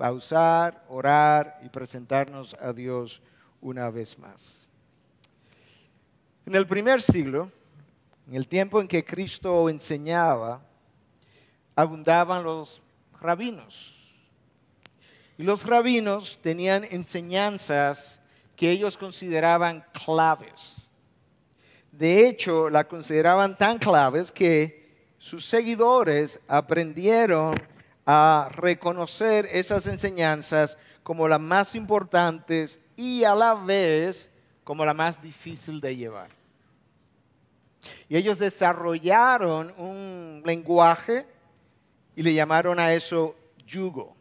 pausar, orar y presentarnos a Dios una vez más. En el primer siglo, en el tiempo en que Cristo enseñaba, abundaban los rabinos. Y los rabinos tenían enseñanzas que ellos consideraban claves. De hecho, la consideraban tan claves que sus seguidores aprendieron a reconocer esas enseñanzas como las más importantes y a la vez como la más difícil de llevar. Y ellos desarrollaron un lenguaje y le llamaron a eso yugo.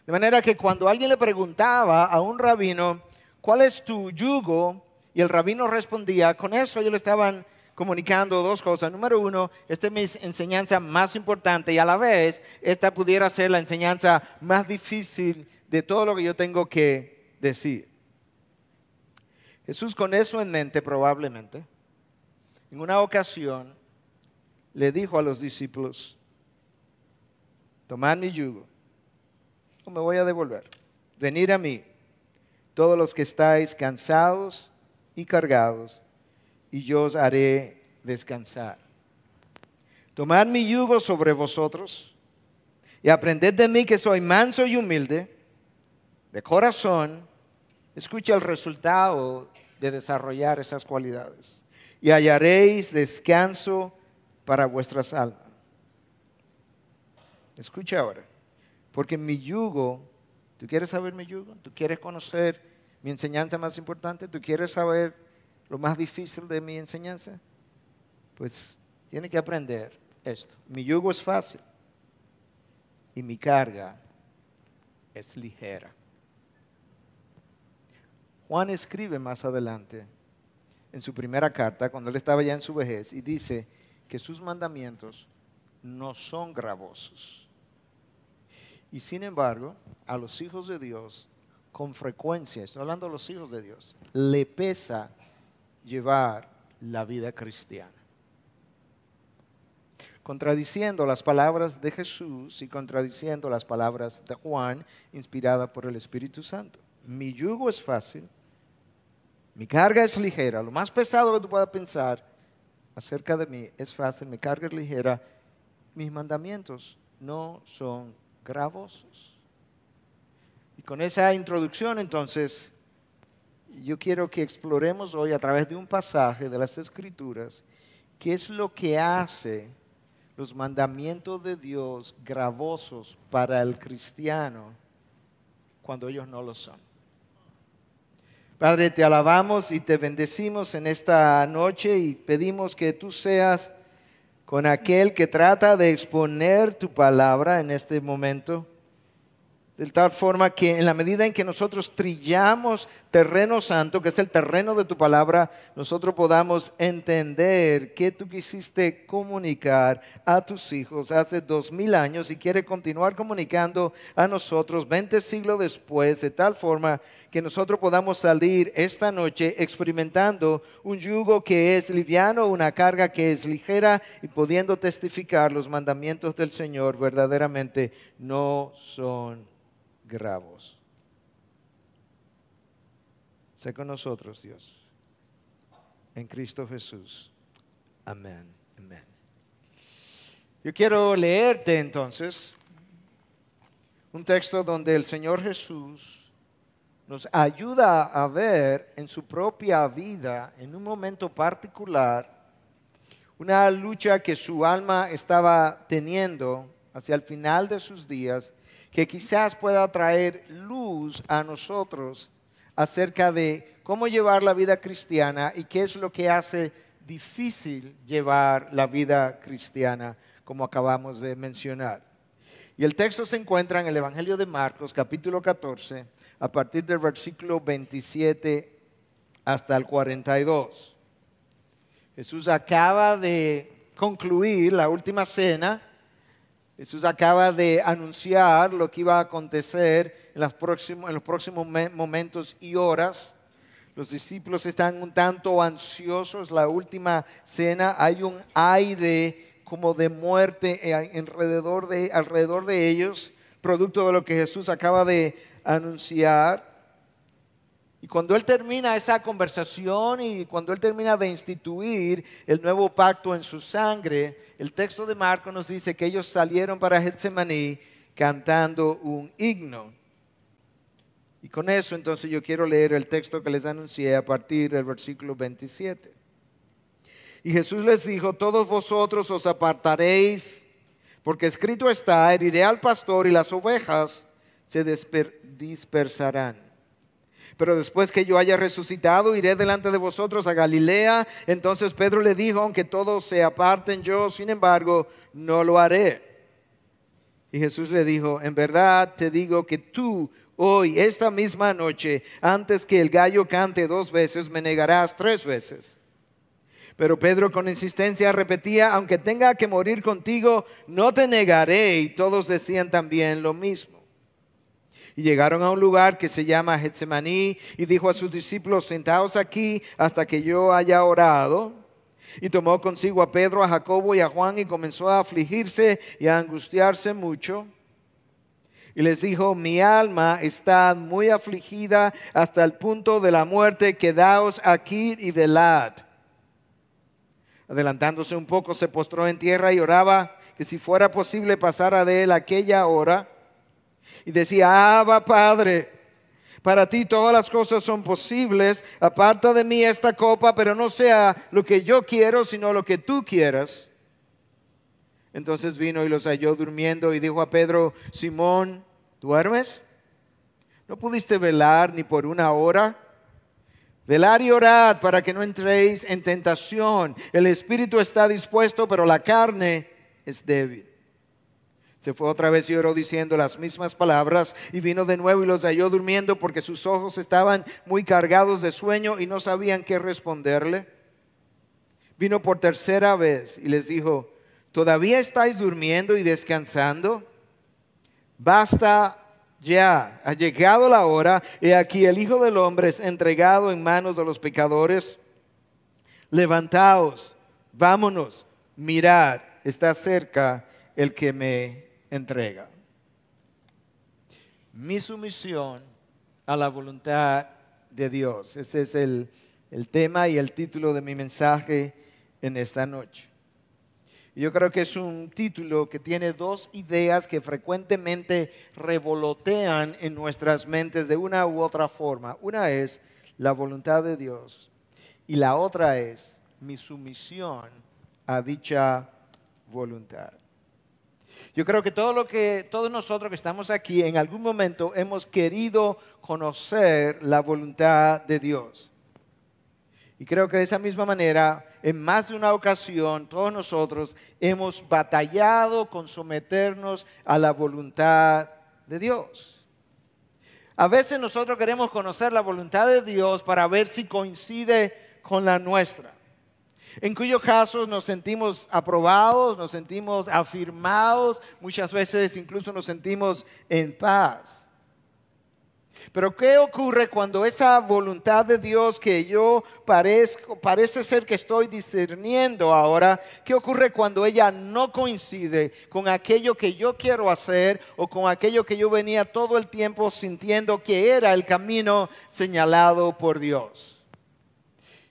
De manera que cuando alguien le preguntaba a un rabino, ¿cuál es tu yugo? Y el rabino respondía, con eso ellos le estaban comunicando dos cosas. Número uno, esta es mi enseñanza más importante y a la vez esta pudiera ser la enseñanza más difícil de todo lo que yo tengo que decir. Jesús, con eso en mente probablemente, en una ocasión le dijo a los discípulos, tomad mi yugo, no me voy a devolver, venid a mí, todos los que estáis cansados y cargados, y yo os haré descansar. Tomad mi yugo sobre vosotros y aprended de mí que soy manso y humilde de corazón. Escucha el resultado de desarrollar esas cualidades y hallaréis descanso para vuestras almas. Escucha ahora, porque mi yugo, ¿tú quieres saber mi yugo? ¿Tú quieres conocer mi enseñanza más importante? ¿Tú quieres saber lo más difícil de mi enseñanza? Pues tiene que aprender esto. Mi yugo es fácil y mi carga es ligera. Juan escribe más adelante en su primera carta, cuando él estaba ya en su vejez, y dice que sus mandamientos no son gravosos. Y sin embargo, a los hijos de Dios, con frecuencia, estoy hablando de los hijos de Dios, le pesa llevar la vida cristiana. Contradiciendo las palabras de Jesús y contradiciendo las palabras de Juan, inspirada por el Espíritu Santo. Mi yugo es fácil, mi carga es ligera. Lo más pesado que tú puedas pensar acerca de mí es fácil, mi carga es ligera. Mis mandamientos no son gravosos. Y con esa introducción, entonces, yo quiero que exploremos hoy a través de un pasaje de las Escrituras qué es lo que hace los mandamientos de Dios gravosos para el cristiano cuando ellos no lo son. Padre, te alabamos y te bendecimos en esta noche y pedimos que tú seas con aquel que trata de exponer tu palabra en este momento, de tal forma que en la medida en que nosotros trillamos terreno santo, que es el terreno de tu palabra, nosotros podamos entender qué tú quisiste comunicar a tus hijos hace 2000 años y quieres continuar comunicando a nosotros 20 siglos después, de tal forma que nosotros podamos salir esta noche experimentando un yugo que es liviano, una carga que es ligera y pudiendo testificar los mandamientos del Señor verdaderamente no son gravos. Sé con nosotros, Dios, en Cristo Jesús. Amén. Amén. Yo quiero leerte entonces un texto donde el Señor Jesús nos ayuda a ver en su propia vida, en un momento particular, una lucha que su alma estaba teniendo hacia el final de sus días, que quizás pueda traer luz a nosotros acerca de cómo llevar la vida cristiana y qué es lo que hace difícil llevar la vida cristiana, como acabamos de mencionar. Y el texto se encuentra en el Evangelio de Marcos, capítulo 14, a partir del versículo 27 hasta el 42. Jesús acaba de concluir la última cena. Jesús acaba de anunciar lo que iba a acontecer en los próximos momentos y horas. Los discípulos están un tanto ansiosos. La última cena, hay un aire como de muerte alrededor de ellos, producto de lo que Jesús acaba de anunciar. Y cuando Él termina esa conversación y cuando Él termina de instituir el nuevo pacto en su sangre, el texto de Marcos nos dice que ellos salieron para Getsemaní cantando un himno. Y con eso entonces yo quiero leer el texto que les anuncié a partir del versículo 27. Y Jesús les dijo: todos vosotros os apartaréis, porque escrito está: heriré al pastor y las ovejas se dispersarán. Pero después que yo haya resucitado, iré delante de vosotros a Galilea. Entonces Pedro le dijo: aunque todos se aparten, yo, sin embargo, no lo haré. Y Jesús le dijo: en verdad te digo que tú hoy, esta misma noche, antes que el gallo cante 2 veces, me negarás 3 veces. Pero Pedro con insistencia repetía: aunque tenga que morir contigo, no te negaré. Y todos decían también lo mismo. Y llegaron a un lugar que se llama Getsemaní, y dijo a sus discípulos: sentaos aquí hasta que yo haya orado. Y tomó consigo a Pedro, a Jacobo y a Juan, y comenzó a afligirse y a angustiarse mucho. Y les dijo: mi alma está muy afligida hasta el punto de la muerte, quedaos aquí y velad. Adelantándose un poco, se postró en tierra y oraba que si fuera posible pasara de él aquella hora. Y decía: Abba, Padre, para ti todas las cosas son posibles. Aparta de mí esta copa, pero no sea lo que yo quiero, sino lo que tú quieras. Entonces vino y los halló durmiendo y dijo a Pedro: Simón, ¿duermes? ¿No pudiste velar ni por 1 hora? Velad y orad para que no entréis en tentación. El espíritu está dispuesto, pero la carne es débil. Se fue otra vez y oró diciendo las mismas palabras, y vino de nuevo y los halló durmiendo, porque sus ojos estaban muy cargados de sueño y no sabían qué responderle. Vino por 3ª vez y les dijo: ¿todavía estáis durmiendo y descansando? Basta ya, ha llegado la hora, y aquí el Hijo del Hombre es entregado en manos de los pecadores. Levantaos, vámonos, mirad, está cerca el que me entrega. Mi sumisión a la voluntad de Dios. Ese es el tema y el título de mi mensaje en esta noche. Yo creo que es un título que tiene 2 ideas que frecuentemente revolotean en nuestras mentes de una u otra forma. Una es la voluntad de Dios y la otra es mi sumisión a dicha voluntad. Yo creo que todos nosotros que estamos aquí en algún momento hemos querido conocer la voluntad de Dios. Y creo que de esa misma manera, en más de una ocasión, todos nosotros hemos batallado con someternos a la voluntad de Dios. A veces nosotros queremos conocer la voluntad de Dios para ver si coincide con la nuestra. En cuyo caso nos sentimos aprobados, nos sentimos afirmados, muchas veces incluso nos sentimos en paz. Pero ¿qué ocurre cuando esa voluntad de Dios que yo parece ser que estoy discerniendo ahora? ¿Qué ocurre cuando ella no coincide con aquello que yo quiero hacer o con aquello que yo venía todo el tiempo sintiendo que era el camino señalado por Dios?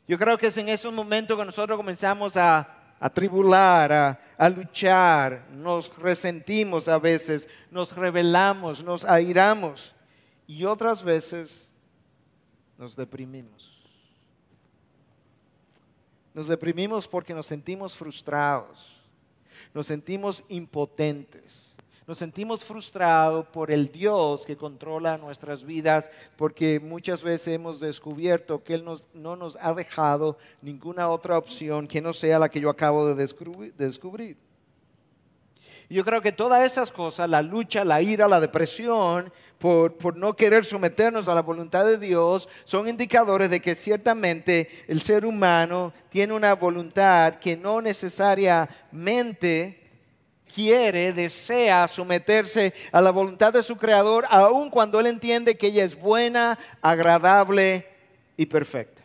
Yo creo que es en esos momentos que nosotros comenzamos a tribular, a luchar, nos resentimos a veces, nos rebelamos, nos airamos. Y otras veces nos deprimimos. Nos deprimimos porque nos sentimos frustrados, nos sentimos impotentes, nos sentimos frustrados por el Dios que controla nuestras vidas, porque muchas veces hemos descubierto que Él no nos ha dejado ninguna otra opción que no sea la que yo acabo de descubrir. Y yo creo que todas esas cosas, la lucha, la ira, la depresión, por no querer someternos a la voluntad de Dios, son indicadores de que ciertamente el ser humano tiene una voluntad que no necesariamente desea someterse a la voluntad de su Creador, aun cuando Él entiende que ella es buena, agradable y perfecta.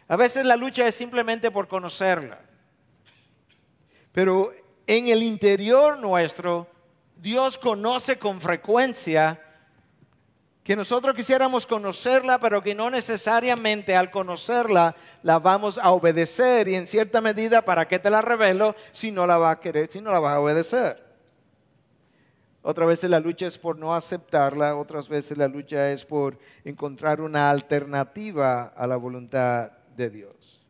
A veces la lucha es simplemente por conocerla. Pero en el interior nuestro Dios conoce con frecuencia que nosotros quisiéramos conocerla, pero que no necesariamente al conocerla la vamos a obedecer. Y en cierta medida, ¿para qué te la revelo si no la vas a querer, si no la vas a obedecer? Otras veces la lucha es por no aceptarla, otras veces la lucha es por encontrar una alternativa a la voluntad de Dios.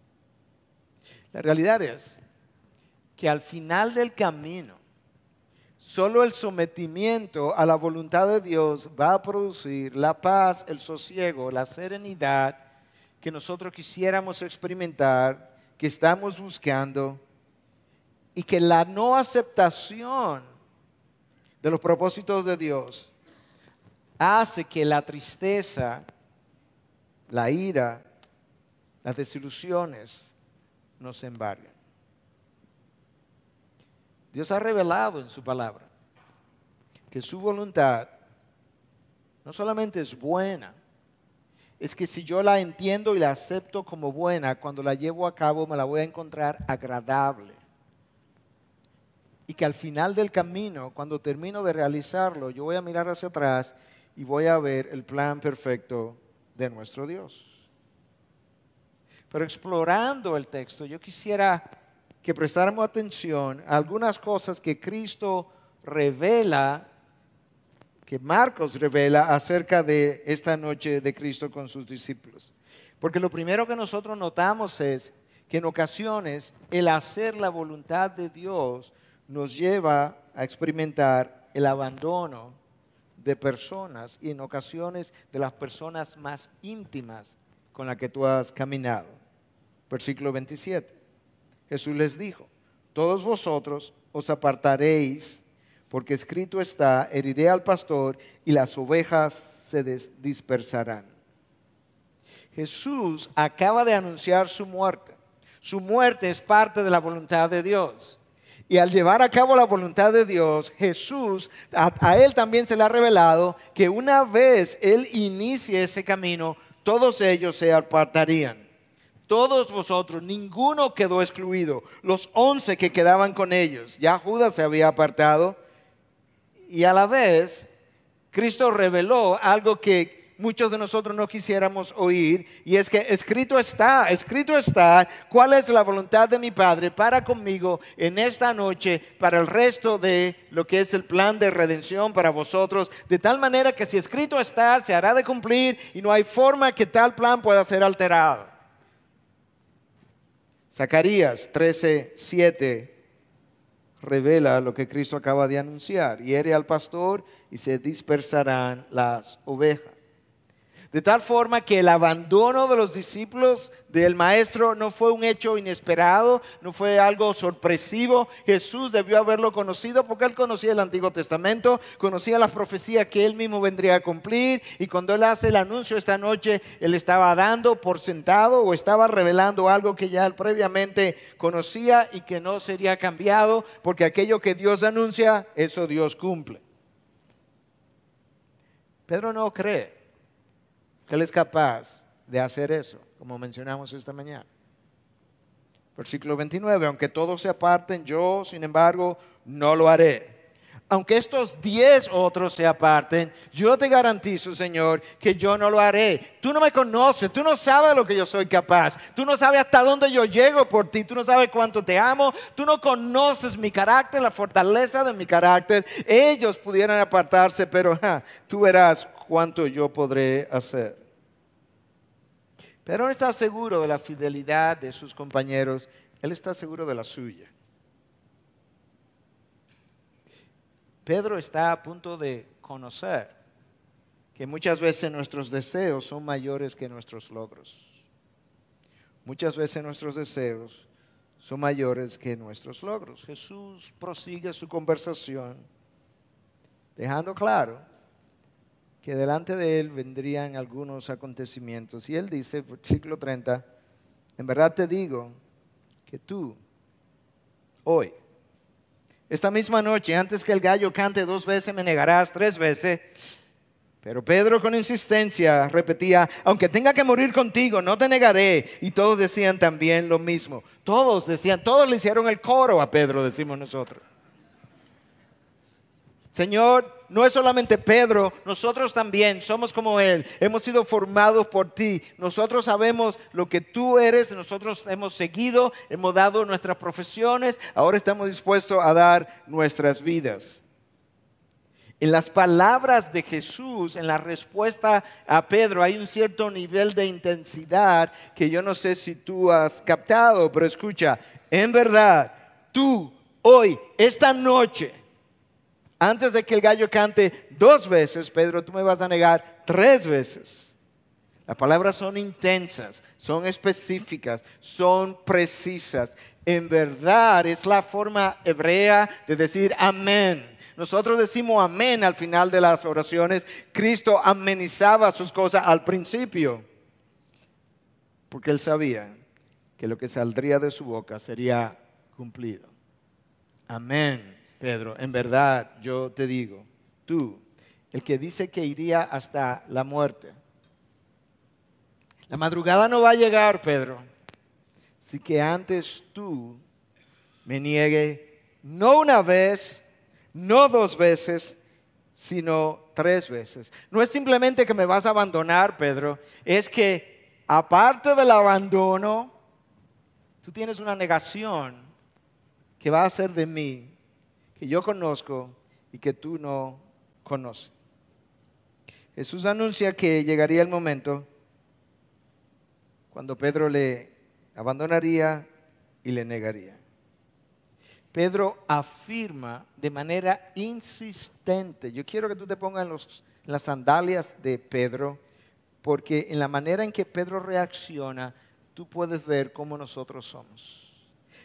La realidad es que al final del camino, solo el sometimiento a la voluntad de Dios va a producir la paz, el sosiego, la serenidad que nosotros quisiéramos experimentar, que estamos buscando, y que la no aceptación de los propósitos de Dios hace que la tristeza, la ira, las desilusiones nos embarguen. Dios ha revelado en su palabra que su voluntad no solamente es buena, es que si yo la entiendo y la acepto como buena, cuando la llevo a cabo me la voy a encontrar agradable. Y que al final del camino, cuando termino de realizarlo, yo voy a mirar hacia atrás y voy a ver el plan perfecto de nuestro Dios. Pero explorando el texto, yo quisiera que prestáramos atención a algunas cosas que Cristo revela, que Marcos revela acerca de esta noche de Cristo con sus discípulos. Porque lo primero que nosotros notamos es que en ocasiones el hacer la voluntad de Dios nos lleva a experimentar el abandono de personas, y en ocasiones de las personas más íntimas con las que tú has caminado. Versículo 27. Jesús les dijo: todos vosotros os apartaréis, porque escrito está: heriré al pastor y las ovejas se dispersarán. Jesús acaba de anunciar su muerte. Su muerte es parte de la voluntad de Dios. Y al llevar a cabo la voluntad de Dios, Jesús, a Él también se le ha revelado que una vez Él inicie ese camino, todos ellos se apartarían. Todos vosotros, ninguno quedó excluido. Los 11 que quedaban con ellos, ya Judas se había apartado. Y a la vez, Cristo reveló algo que muchos de nosotros no quisiéramos oír, y es que escrito está cuál es la voluntad de mi Padre para conmigo en esta noche, para el resto de lo que es el plan de redención para vosotros, de tal manera que si escrito está, se hará de cumplir y no hay forma que tal plan pueda ser alterado. Zacarías 13:7 revela lo que Cristo acaba de anunciar: hiere al pastor y se dispersarán las ovejas. De tal forma que el abandono de los discípulos del Maestro no fue un hecho inesperado, no fue algo sorpresivo. Jesús debió haberlo conocido porque Él conocía el Antiguo Testamento, conocía las profecías que Él mismo vendría a cumplir. Y cuando Él hace el anuncio esta noche, Él estaba dando por sentado o estaba revelando algo que ya Él previamente conocía y que no sería cambiado, porque aquello que Dios anuncia, eso Dios cumple. Pedro no cree que Él es capaz de hacer eso, como mencionamos esta mañana. Versículo 29, aunque todos se aparten, yo, sin embargo, no lo haré. Aunque estos 10 otros se aparten, yo te garantizo, Señor, que yo no lo haré. Tú no me conoces, tú no sabes lo que yo soy capaz, tú no sabes hasta dónde yo llego por ti, tú no sabes cuánto te amo, tú no conoces mi carácter, la fortaleza de mi carácter. Ellos pudieran apartarse, pero tú verás cuánto yo podré hacer. Pero no está seguro de la fidelidad de sus compañeros, él está seguro de la suya. Pedro está a punto de conocer que muchas veces nuestros deseos son mayores que nuestros logros. Muchas veces nuestros deseos son mayores que nuestros logros. Jesús prosigue su conversación dejando claro que delante de Él vendrían algunos acontecimientos. Y Él dice, versículo 30, en verdad te digo que tú, hoy, esta misma noche, antes que el gallo cante 2 veces, me negarás 3 veces. Pero Pedro con insistencia repetía, aunque tenga que morir contigo, no te negaré. Y todos decían también lo mismo. Todos le hicieron el coro a Pedro, decimos nosotros. Señor, no es solamente Pedro, nosotros también somos como Él. Hemos sido formados por ti. Nosotros sabemos lo que tú eres. Nosotros hemos seguido, hemos dado nuestras profesiones. Ahora estamos dispuestos a dar nuestras vidas. En las palabras de Jesús, en la respuesta a Pedro, hay un cierto nivel de intensidad que yo no sé si tú has captado, pero escucha, en verdad, tú hoy, esta noche, antes de que el gallo cante 2 veces, Pedro, tú me vas a negar 3 veces. Las palabras son intensas, son específicas, son precisas. En verdad es la forma hebrea de decir amén. Nosotros decimos amén al final de las oraciones. Cristo amenizaba sus cosas al principio, porque Él sabía que lo que saldría de su boca sería cumplido. Amén, Pedro. En verdad yo te digo, tú, el que dice que iría hasta la muerte. La madrugada no va a llegar, Pedro, si que antes tú me niegue no una vez, no 2 veces, sino 3 veces. No es simplemente que me vas a abandonar, Pedro, es que aparte del abandono, tú tienes una negación que va a ser de mí, que yo conozco y que tú no conoces. Jesús anuncia que llegaría el momento cuando Pedro le abandonaría y le negaría. Pedro afirma de manera insistente. Yo quiero que tú te pongas en las sandalias de Pedro, porque en la manera en que Pedro reacciona, tú puedes ver cómo nosotros somos.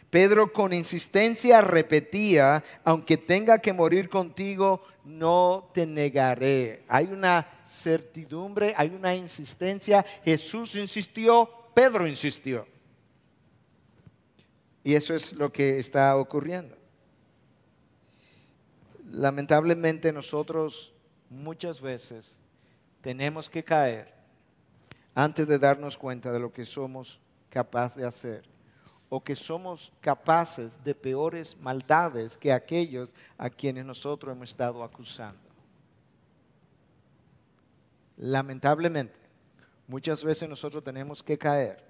Pedro con insistencia repetía, aunque tenga que morir contigo, no te negaré. Hay una certidumbre, hay una insistencia. Jesús insistió, Pedro insistió. Y eso es lo que está ocurriendo. Lamentablemente nosotros muchas veces tenemos que caer antes de darnos cuenta de lo que somos capaces de hacer, o que somos capaces de peores maldades que aquellos a quienes nosotros hemos estado acusando. Lamentablemente, muchas veces nosotros tenemos que caer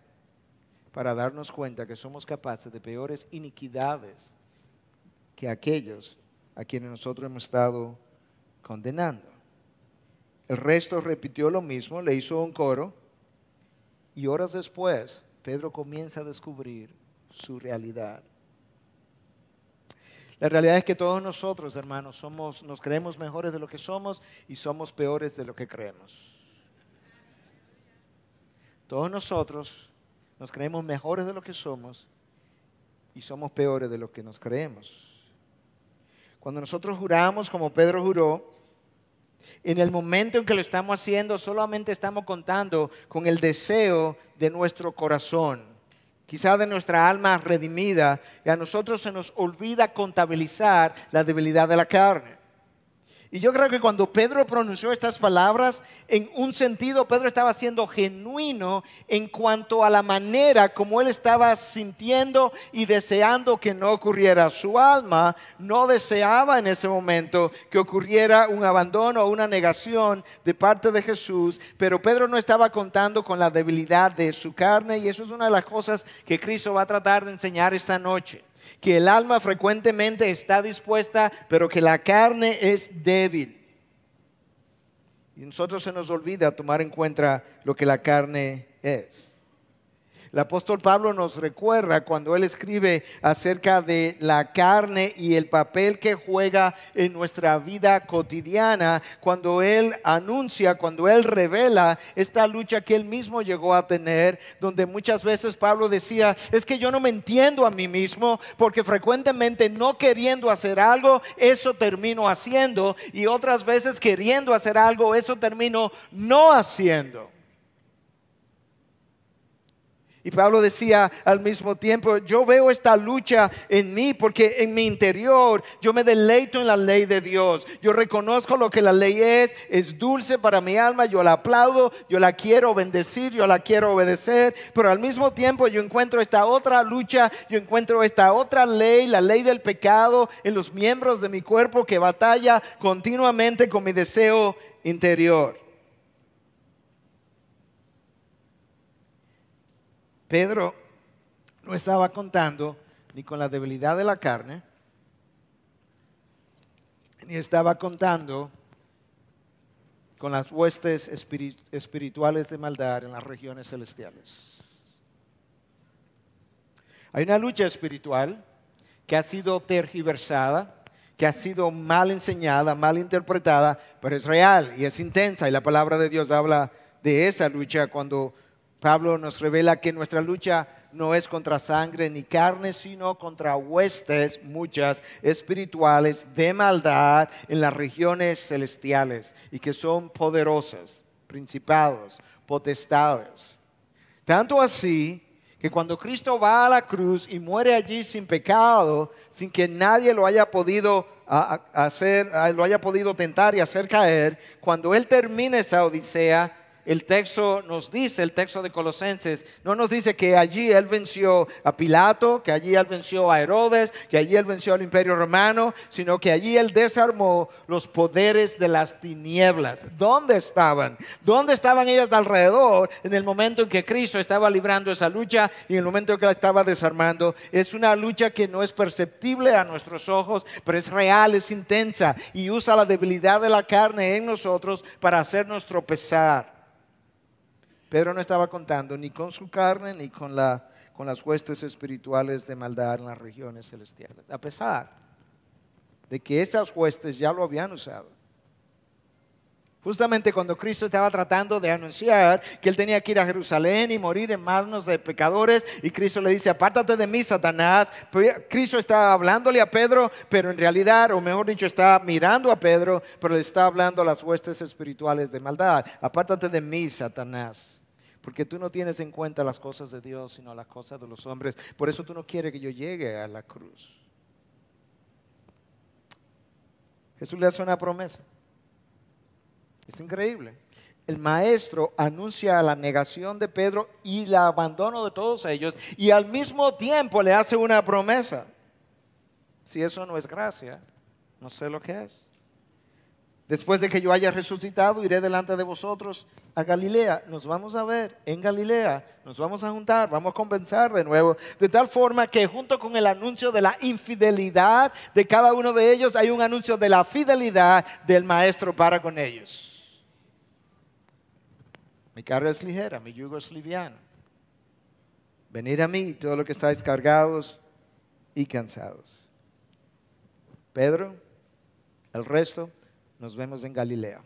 para darnos cuenta que somos capaces de peores iniquidades que aquellos a quienes nosotros hemos estado condenando. El resto repitió lo mismo, le hizo un coro, y horas después Pedro comienza a descubrir su realidad. La realidad es que todos nosotros, hermanos, nos creemos mejores de lo que somos y somos peores de lo que creemos. Todos nosotros nos creemos mejores de lo que somos y somos peores de lo que nos creemos. Cuando nosotros juramos como Pedro juró, en el momento en que lo estamos haciendo, solamente estamos contando con el deseo de nuestro corazón, quizá de nuestra alma redimida, y a nosotros se nos olvida contabilizar la debilidad de la carne. Y yo creo que cuando Pedro pronunció estas palabras, en un sentido Pedro estaba siendo genuino en cuanto a la manera como él estaba sintiendo y deseando que no ocurriera. Su alma no deseaba en ese momento que ocurriera un abandono o una negación de parte de Jesús, pero Pedro no estaba contando con la debilidad de su carne, y eso es una de las cosas que Cristo va a tratar de enseñar esta noche. Que el alma frecuentemente está dispuesta, pero que la carne es débil. Y a nosotros se nos olvida tomar en cuenta lo que la carne es. El apóstol Pablo nos recuerda cuando él escribe acerca de la carne y el papel que juega en nuestra vida cotidiana, cuando él anuncia, cuando él revela esta lucha que él mismo llegó a tener, donde muchas veces Pablo decía, es que yo no me entiendo a mí mismo, porque frecuentemente no queriendo hacer algo, eso termino haciendo, y otras veces queriendo hacer algo, eso termino no haciendo. Y Pablo decía al mismo tiempo, yo veo esta lucha en mí porque en mi interior yo me deleito en la ley de Dios. Yo reconozco lo que la ley es dulce para mi alma, yo la aplaudo, yo la quiero bendecir, yo la quiero obedecer. Pero al mismo tiempo yo encuentro esta otra lucha, yo encuentro esta otra ley, la ley del pecado en los miembros de mi cuerpo que batalla continuamente con mi deseo interior. Pedro no estaba contando ni con la debilidad de la carne, ni estaba contando con las huestes espirituales de maldad en las regiones celestiales. Hay una lucha espiritual que ha sido tergiversada, que ha sido mal enseñada, mal interpretada, pero es real y es intensa. Y la palabra de Dios habla de esa lucha cuando Pablo nos revela que nuestra lucha no es contra sangre ni carne, sino contra huestes muchas espirituales de maldad en las regiones celestiales y que son poderosas, principados, potestades. Tanto así que cuando Cristo va a la cruz y muere allí sin pecado, sin que nadie lo haya podido lo haya podido tentar y hacer caer, cuando Él termina esa odisea, el texto nos dice, el texto de Colosenses, no nos dice que allí Él venció a Pilato, que allí Él venció a Herodes, que allí Él venció al Imperio Romano, sino que allí Él desarmó los poderes de las tinieblas. ¿Dónde estaban? ¿Dónde estaban ellas alrededor en el momento en que Cristo estaba librando esa lucha y en el momento en que la estaba desarmando? Es una lucha que no es perceptible a nuestros ojos, pero es real, es intensa y usa la debilidad de la carne en nosotros para hacernos tropezar. Pedro no estaba contando ni con su carne ni con las huestes espirituales de maldad en las regiones celestiales, a pesar de que esas huestes ya lo habían usado. Justamente cuando Cristo estaba tratando de anunciar que Él tenía que ir a Jerusalén y morir en manos de pecadores, y Cristo le dice, apártate de mí, Satanás. Cristo está hablándole a Pedro, pero en realidad, o mejor dicho, está mirando a Pedro, pero le está hablando a las huestes espirituales de maldad. Apártate de mí, Satanás, porque tú no tienes en cuenta las cosas de Dios, sino las cosas de los hombres. Por eso tú no quieres que yo llegue a la cruz. Jesús le hace una promesa. Es increíble. El maestro anuncia la negación de Pedro y el abandono de todos ellos, y al mismo tiempo le hace una promesa. Si eso no es gracia, no sé lo que es. Después de que yo haya resucitado, iré delante de vosotros a Galilea. Nos vamos a ver en Galilea, nos vamos a juntar, vamos a conversar de nuevo. De tal forma que junto con el anuncio de la infidelidad de cada uno de ellos, hay un anuncio de la fidelidad del maestro para con ellos. Mi carga es ligera, mi yugo es liviano. Venid a mí, todos los que estáis cargados y cansados. Pedro, el resto, nos vemos en Galilea.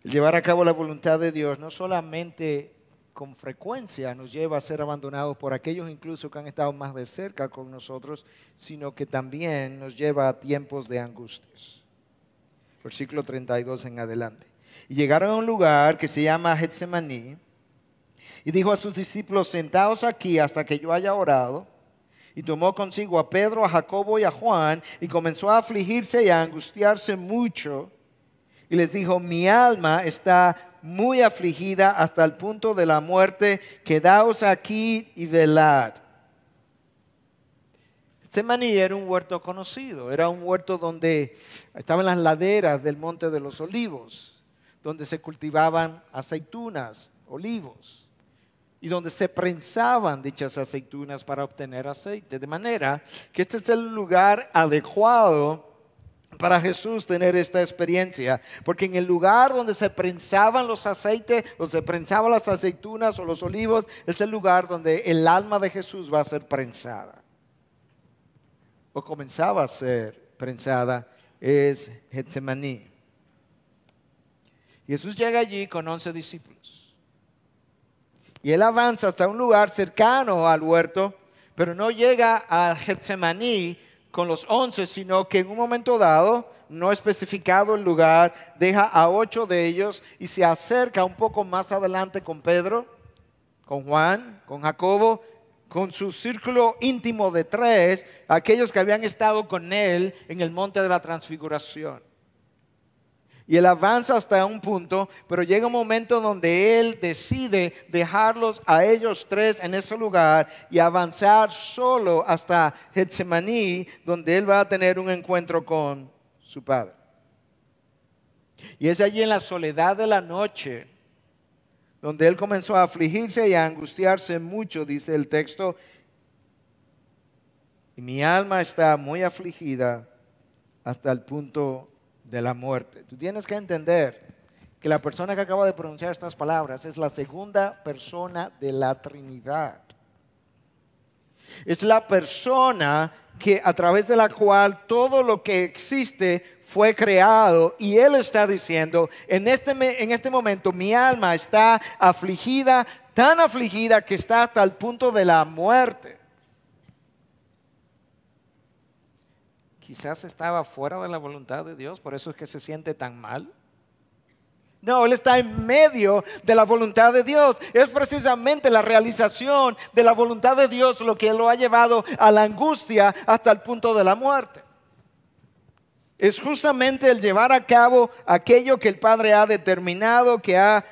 El llevar a cabo la voluntad de Dios no solamente con frecuencia nos lleva a ser abandonados por aquellos incluso que han estado más de cerca con nosotros, sino que también nos lleva a tiempos de angustias. Versículo 32 en adelante. Y llegaron a un lugar que se llama Getsemaní, y dijo a sus discípulos, sentaos aquí hasta que yo haya orado. Y tomó consigo a Pedro, a Jacobo y a Juan, y comenzó a afligirse y a angustiarse mucho. Y les dijo, mi alma está muy afligida hasta el punto de la muerte, quedaos aquí y velad. Getsemaní era un huerto conocido, era un huerto donde estaban las laderas del Monte de los Olivos, donde se cultivaban aceitunas, olivos, y donde se prensaban dichas aceitunas para obtener aceite. De manera que este es el lugar adecuado para Jesús tener esta experiencia, porque en el lugar donde se prensaban los aceites o se prensaban las aceitunas o los olivos, es el lugar donde el alma de Jesús va a ser prensada o comenzaba a ser prensada. Es Getsemaní. Jesús llega allí con 11 discípulos. Y Él avanza hasta un lugar cercano al huerto, pero no llega a Getsemaní con los 11, sino que en un momento dado no especificado el lugar, deja a 8 de ellos y se acerca un poco más adelante con Pedro, con Juan, con Jacobo, con su círculo íntimo de 3, aquellos que habían estado con él en el monte de la transfiguración. Y él avanza hasta un punto, pero llega un momento donde él decide dejarlos a ellos 3 en ese lugar y avanzar solo hasta Getsemaní, donde él va a tener un encuentro con su Padre. Y es allí en la soledad de la noche donde él comenzó a afligirse y a angustiarse mucho, dice el texto. Y mi alma está muy afligida hasta el punto de la muerte. Tú tienes que entender que la persona que acaba de pronunciar estas palabras es la segunda persona de la Trinidad. Es la persona que a través de la cual todo lo que existe fue creado, y él está diciendo, en este momento mi alma está afligida, tan afligida que está hasta el punto de la muerte. Quizás estaba fuera de la voluntad de Dios, por eso es que se siente tan mal. No, él está en medio de la voluntad de Dios. Es precisamente la realización de la voluntad de Dios lo que lo ha llevado a la angustia hasta el punto de la muerte. Es justamente el llevar a cabo aquello que el Padre ha determinado, que ha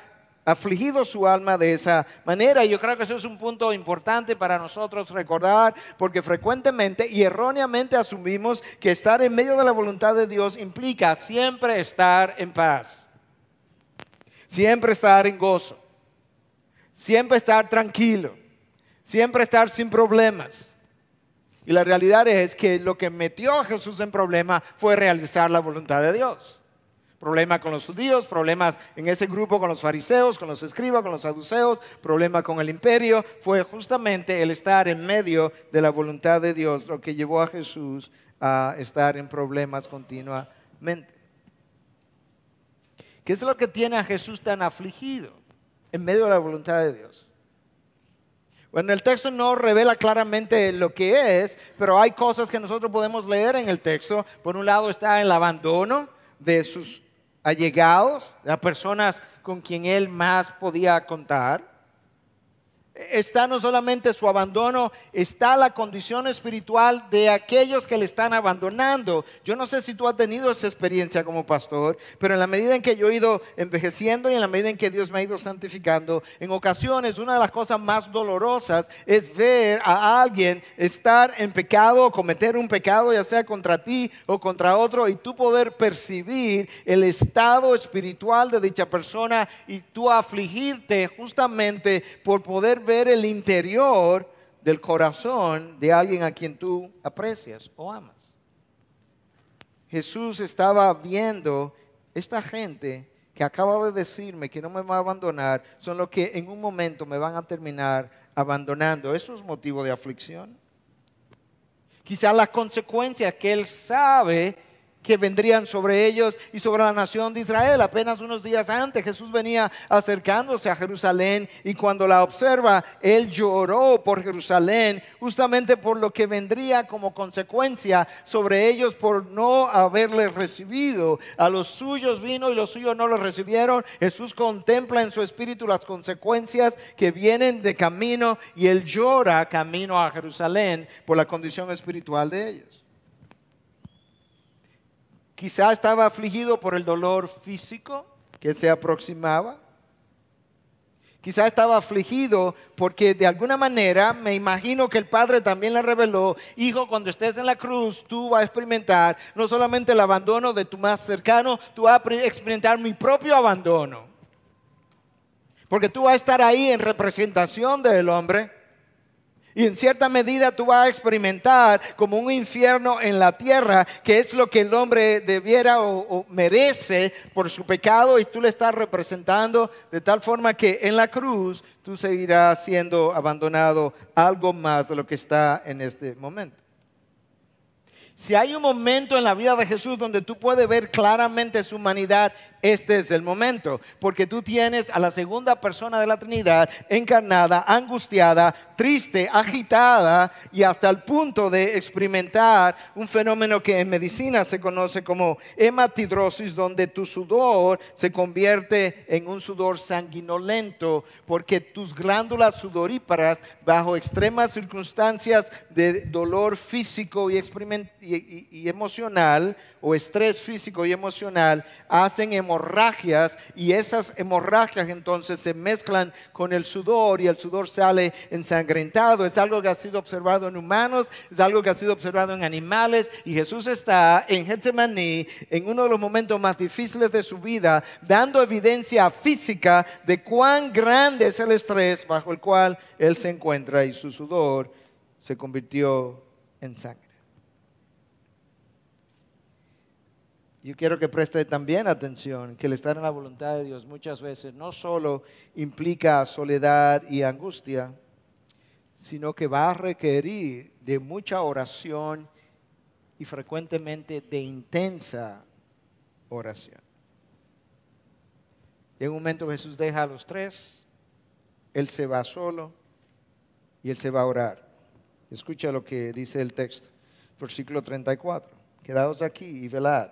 afligido su alma de esa manera. Y yo creo que eso es un punto importante para nosotros recordar, porque frecuentemente y erróneamente asumimos que estar en medio de la voluntad de Dios implica siempre estar en paz, siempre estar en gozo, siempre estar tranquilo, siempre estar sin problemas. Y la realidad es que lo que metió a Jesús en problema fue realizar la voluntad de Dios. Problema con los judíos, problemas en ese grupo con los fariseos, con los escribas, con los saduceos, problema con el imperio. Fue justamente el estar en medio de la voluntad de Dios lo que llevó a Jesús a estar en problemas continuamente. ¿Qué es lo que tiene a Jesús tan afligido en medio de la voluntad de Dios? Bueno, el texto no revela claramente lo que es, pero hay cosas que nosotros podemos leer en el texto. Por un lado está el abandono de sus allegados, las personas con quien él más podía contar. Está no solamente su abandono, está la condición espiritual de aquellos que le están abandonando. Yo no sé si tú has tenido esa experiencia como pastor, pero en la medida en que yo he ido envejeciendo y en la medida en que Dios me ha ido santificando, en ocasiones una de las cosas más dolorosas es ver a alguien estar en pecado o cometer un pecado, ya sea contra ti o contra otro, y tú poder percibir el estado espiritual de dicha persona y tú afligirte justamente por poder ver el interior del corazón de alguien a quien tú aprecias o amas. Jesús estaba viendo esta gente que acaba de decirme que no me va a abandonar, son los que en un momento me van a terminar abandonando. ¿Eso es motivo de aflicción? Quizás las consecuencias que él sabe que vendrían sobre ellos y sobre la nación de Israel. Apenas unos días antes Jesús venía acercándose a Jerusalén y cuando la observa, él lloró por Jerusalén, justamente por lo que vendría como consecuencia sobre ellos por no haberles recibido. A los suyos vino y los suyos no los recibieron. Jesús contempla en su espíritu las consecuencias que vienen de camino y él llora camino a Jerusalén por la condición espiritual de ellos. Quizá estaba afligido por el dolor físico que se aproximaba. Quizá estaba afligido porque de alguna manera me imagino que el Padre también le reveló: hijo, cuando estés en la cruz tú vas a experimentar no solamente el abandono de tu más cercano, tú vas a experimentar mi propio abandono. Porque tú vas a estar ahí en representación del hombre. Y en cierta medida tú vas a experimentar como un infierno en la tierra, que es lo que el hombre debiera o merece por su pecado, y tú le estás representando de tal forma que en la cruz tú seguirás siendo abandonado algo más de lo que está en este momento. Si hay un momento en la vida de Jesús donde tú puedes ver claramente su humanidad, este es el momento, porque tú tienes a la segunda persona de la Trinidad encarnada, angustiada, triste, agitada y hasta el punto de experimentar un fenómeno que en medicina se conoce como hematidrosis, donde tu sudor se convierte en un sudor sanguinolento, porque tus glándulas sudoríparas, bajo extremas circunstancias de dolor físico y emocional, o estrés físico y emocional, hacen hemorragias, y esas hemorragias entonces se mezclan con el sudor y el sudor sale ensangrentado. Es algo que ha sido observado en humanos, es algo que ha sido observado en animales, y Jesús está en Getsemaní en uno de los momentos más difíciles de su vida, dando evidencia física de cuán grande es el estrés bajo el cual él se encuentra, y su sudor se convirtió en sangre. Yo quiero que preste también atención que el estar en la voluntad de Dios muchas veces no solo implica soledad y angustia, sino que va a requerir de mucha oración y frecuentemente de intensa oración. En un momento Jesús deja a los tres, Él se va solo y Él se va a orar. Escucha lo que dice el texto, versículo 34. Quedaos aquí y velad.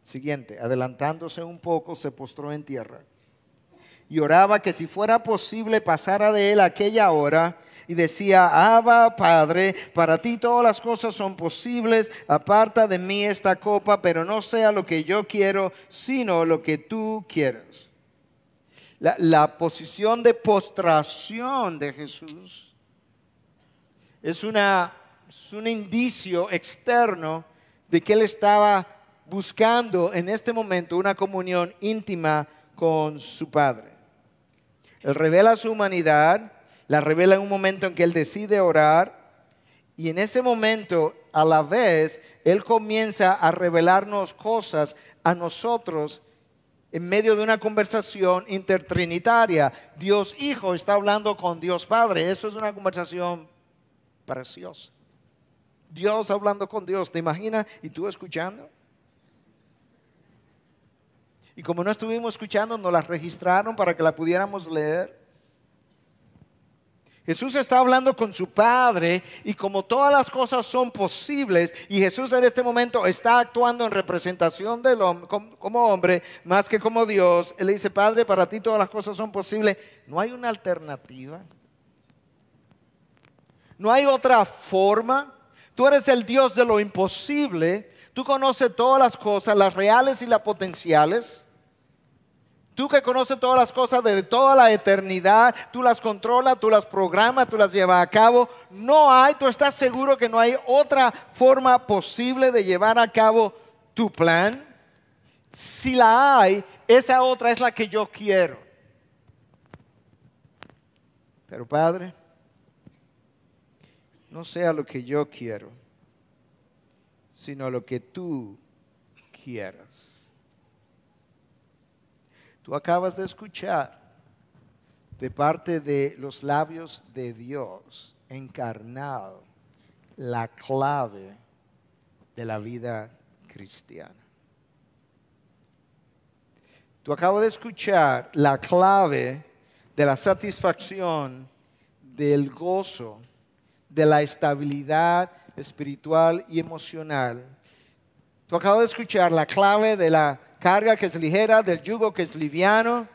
Siguiente, adelantándose un poco, se postró en tierra y oraba que si fuera posible pasara de él aquella hora, y decía: Abba, Padre, para ti todas las cosas son posibles, aparta de mí esta copa, pero no sea lo que yo quiero, sino lo que tú quieres. La posición de postración de Jesús es un indicio externo de que él estaba buscando en este momento una comunión íntima con su Padre. Él revela su humanidad, la revela en un momento en que él decide orar, y en ese momento a la vez él comienza a revelarnos cosas a nosotros en medio de una conversación intertrinitaria. Dios Hijo está hablando con Dios Padre. Eso es una conversación preciosa. Dios hablando con Dios, ¿te imaginas? ¿Y tú escuchando? Y como no estuvimos escuchando, nos la registraron para que la pudiéramos leer. Jesús está hablando con su Padre, y como todas las cosas son posibles, y Jesús en este momento está actuando en representación del hombre, como hombre, más que como Dios. Él le dice: Padre, para ti todas las cosas son posibles. No hay una alternativa. No hay otra forma. Tú eres el Dios de lo imposible. Tú conoces todas las cosas, las reales y las potenciales. Tú que conoces todas las cosas de toda la eternidad, tú las controlas, tú las programas, tú las llevas a cabo. Tú estás seguro que no hay otra forma posible de llevar a cabo tu plan. Si la hay, esa otra es la que yo quiero. Pero Padre, no sea lo que yo quiero, sino lo que tú quieras. Tú acabas de escuchar de parte de los labios de Dios encarnado la clave de la vida cristiana. Tú acabas de escuchar la clave de la satisfacción, del gozo, de la estabilidad espiritual y emocional. Tú acabas de escuchar la clave de la carga que es ligera, del yugo que es liviano.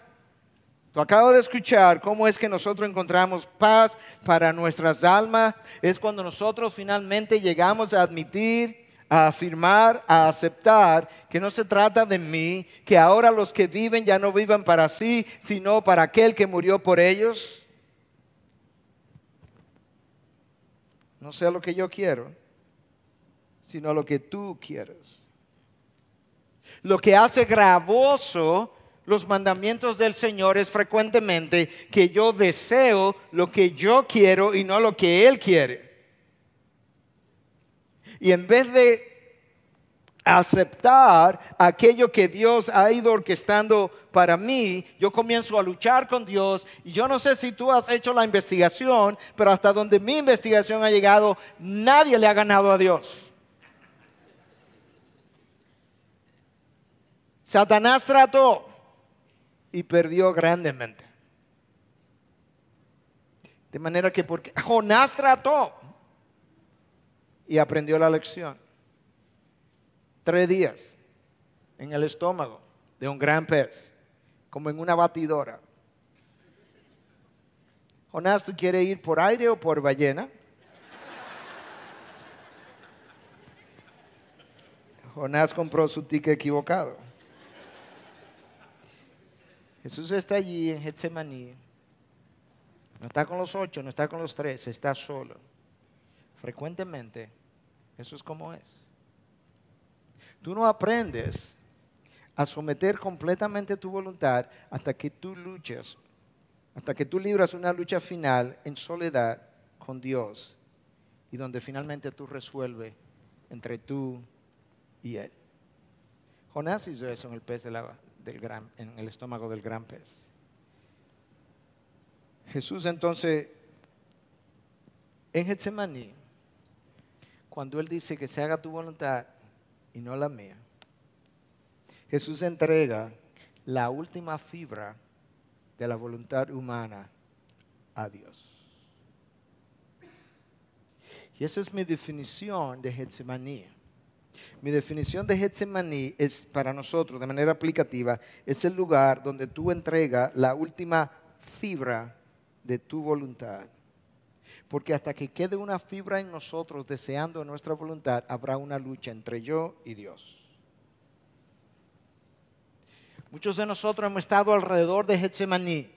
Tú acabas de escuchar cómo es que nosotros encontramos paz para nuestras almas. Es cuando nosotros finalmente llegamos a admitir, a afirmar, a aceptar que no se trata de mí, que ahora los que viven ya no viven para sí, sino para aquel que murió por ellos. No sea lo que yo quiero, sino lo que tú quieres. Lo que hace gravoso los mandamientos del Señor es frecuentemente que yo deseo lo que yo quiero y no lo que Él quiere. Y en vez de aceptar aquello que Dios ha ido orquestando para mí, yo comienzo a luchar con Dios. Y yo no sé si tú has hecho la investigación, pero hasta donde mi investigación ha llegado, nadie le ha ganado a Dios. Satanás trató y perdió grandemente. De manera que porque Jonás trató y aprendió la lección. 3 días en el estómago de un gran pez, como en una batidora. Jonás, ¿tú quieres ir por aire o por ballena? Jonás compró su ticket equivocado. Jesús está allí en Getsemaní. No está con los 8, no está con los 3, está solo. Frecuentemente, eso es como es. Tú no aprendes a someter completamente tu voluntad hasta que tú luches, hasta que tú libras una lucha final en soledad con Dios y donde finalmente tú resuelves entre tú y Él. Jonás hizo eso en el pez en el estómago del gran pez. Jesús entonces, en Getsemaní, cuando Él dice que se haga tu voluntad y no la mía, Jesús entrega la última fibra de la voluntad humana a Dios. Y esa es mi definición de Getsemaní. Mi definición de Getsemaní es para nosotros, de manera aplicativa, es el lugar donde tú entregas la última fibra de tu voluntad. Porque hasta que quede una fibra en nosotros deseando nuestra voluntad, habrá una lucha entre yo y Dios. Muchos de nosotros hemos estado alrededor de Getsemaní.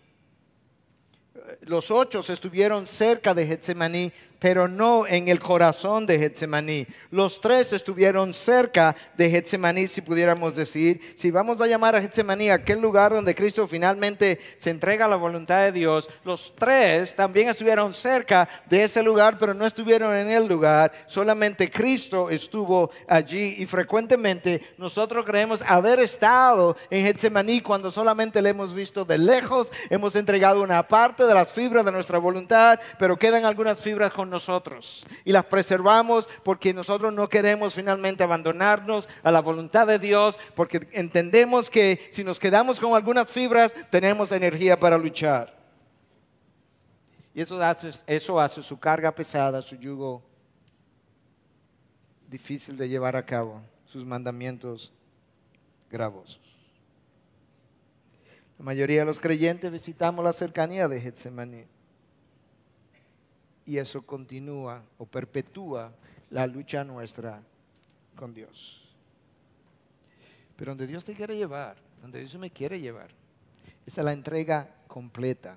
Los 8 estuvieron cerca de Getsemaní, pero no en el corazón de Getsemaní. Los 3 estuvieron cerca de Getsemaní, si pudiéramos decir. Si vamos a llamar a Getsemaní aquel lugar donde Cristo finalmente se entrega a la voluntad de Dios, los 3 también estuvieron cerca de ese lugar, pero no estuvieron en el lugar. Solamente Cristo estuvo allí, y frecuentemente nosotros creemos haber estado en Getsemaní cuando solamente le hemos visto de lejos. Hemos entregado una parte de las fibras de nuestra voluntad, pero quedan algunas fibras con nosotros y las preservamos porque nosotros no queremos finalmente abandonarnos a la voluntad de Dios, porque entendemos que si nos quedamos con algunas fibras tenemos energía para luchar, y eso hace su carga pesada, su yugo difícil de llevar a cabo, sus mandamientos gravosos. La mayoría de los creyentes visitamos la cercanía de Getsemaní, y eso continúa o perpetúa la lucha nuestra con Dios. Pero donde Dios te quiere llevar, donde Dios me quiere llevar, esa es la entrega completa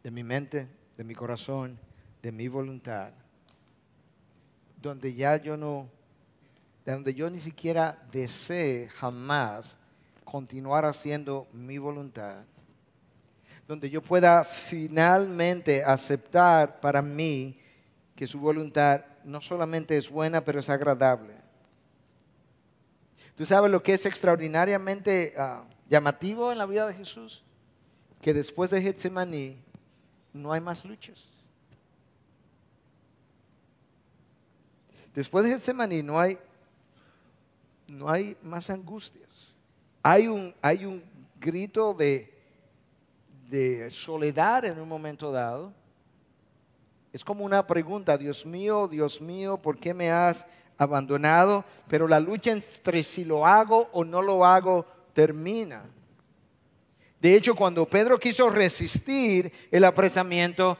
de mi mente, de mi corazón, de mi voluntad. Donde ya donde yo ni siquiera desee jamás continuar haciendo mi voluntad. Donde yo pueda finalmente aceptar para mí que su voluntad no solamente es buena, pero es agradable. ¿Tú sabes lo que es extraordinariamente llamativo en la vida de Jesús? Que después de Getsemaní no hay más luchas. Después de Getsemaní no hay más angustias. Hay un grito de soledad en un momento dado. Es como una pregunta: Dios mío, ¿por qué me has abandonado? Pero la lucha entre si lo hago o no lo hago termina. De hecho, cuando Pedro quiso resistir el apresamiento,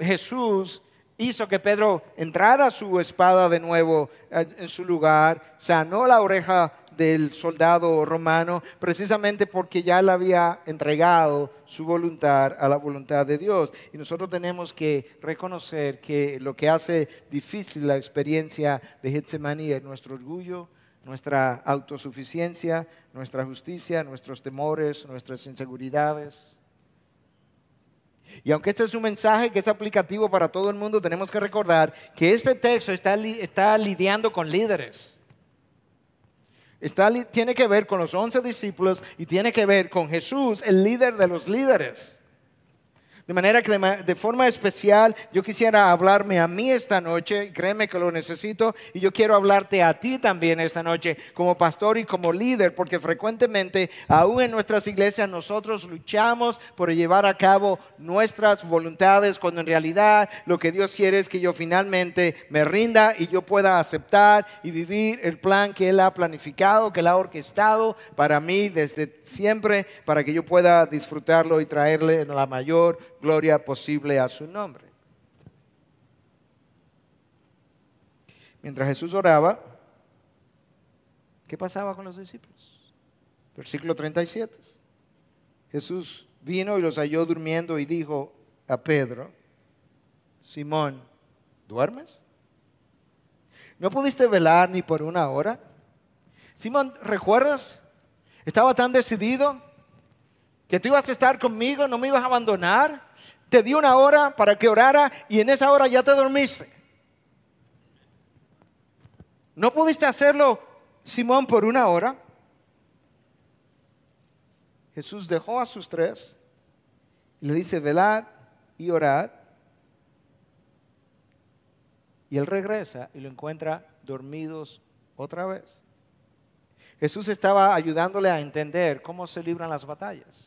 Jesús hizo que Pedro entrara su espada de nuevo en su lugar, sanó la oreja del soldado romano, precisamente porque ya le había entregado su voluntad a la voluntad de Dios. Y nosotros tenemos que reconocer que lo que hace difícil la experiencia de Getsemaní es nuestro orgullo, nuestra autosuficiencia, nuestra justicia, nuestros temores, nuestras inseguridades. Y aunque este es un mensaje que es aplicativo para todo el mundo, tenemos que recordar que este texto está lidiando con líderes. Tiene que ver con los 11 discípulos y tiene que ver con Jesús, el líder de los líderes. De manera que de forma especial yo quisiera hablarme a mí esta noche, créeme que lo necesito, y yo quiero hablarte a ti también esta noche como pastor y como líder, porque frecuentemente aún en nuestras iglesias nosotros luchamos por llevar a cabo nuestras voluntades, cuando en realidad lo que Dios quiere es que yo finalmente me rinda y yo pueda aceptar y vivir el plan que Él ha planificado, que Él ha orquestado para mí desde siempre, para que yo pueda disfrutarlo y traerle la mayor gloria posible a su nombre. Mientras Jesús oraba, ¿qué pasaba con los discípulos? Versículo 37. Jesús vino y los halló durmiendo y dijo a Pedro: Simón, ¿duermes? ¿No pudiste velar ni por una hora? Simón, ¿recuerdas? Estaba tan decidido que tú ibas a estar conmigo, no me ibas a abandonar. Te di una hora para que orara y en esa hora ya te dormiste. ¿No pudiste hacerlo, Simón, por una hora? Jesús dejó a sus tres y le dice: velad y orad. Y él regresa y lo encuentra dormidos otra vez. Jesús estaba ayudándole a entender cómo se libran las batallas.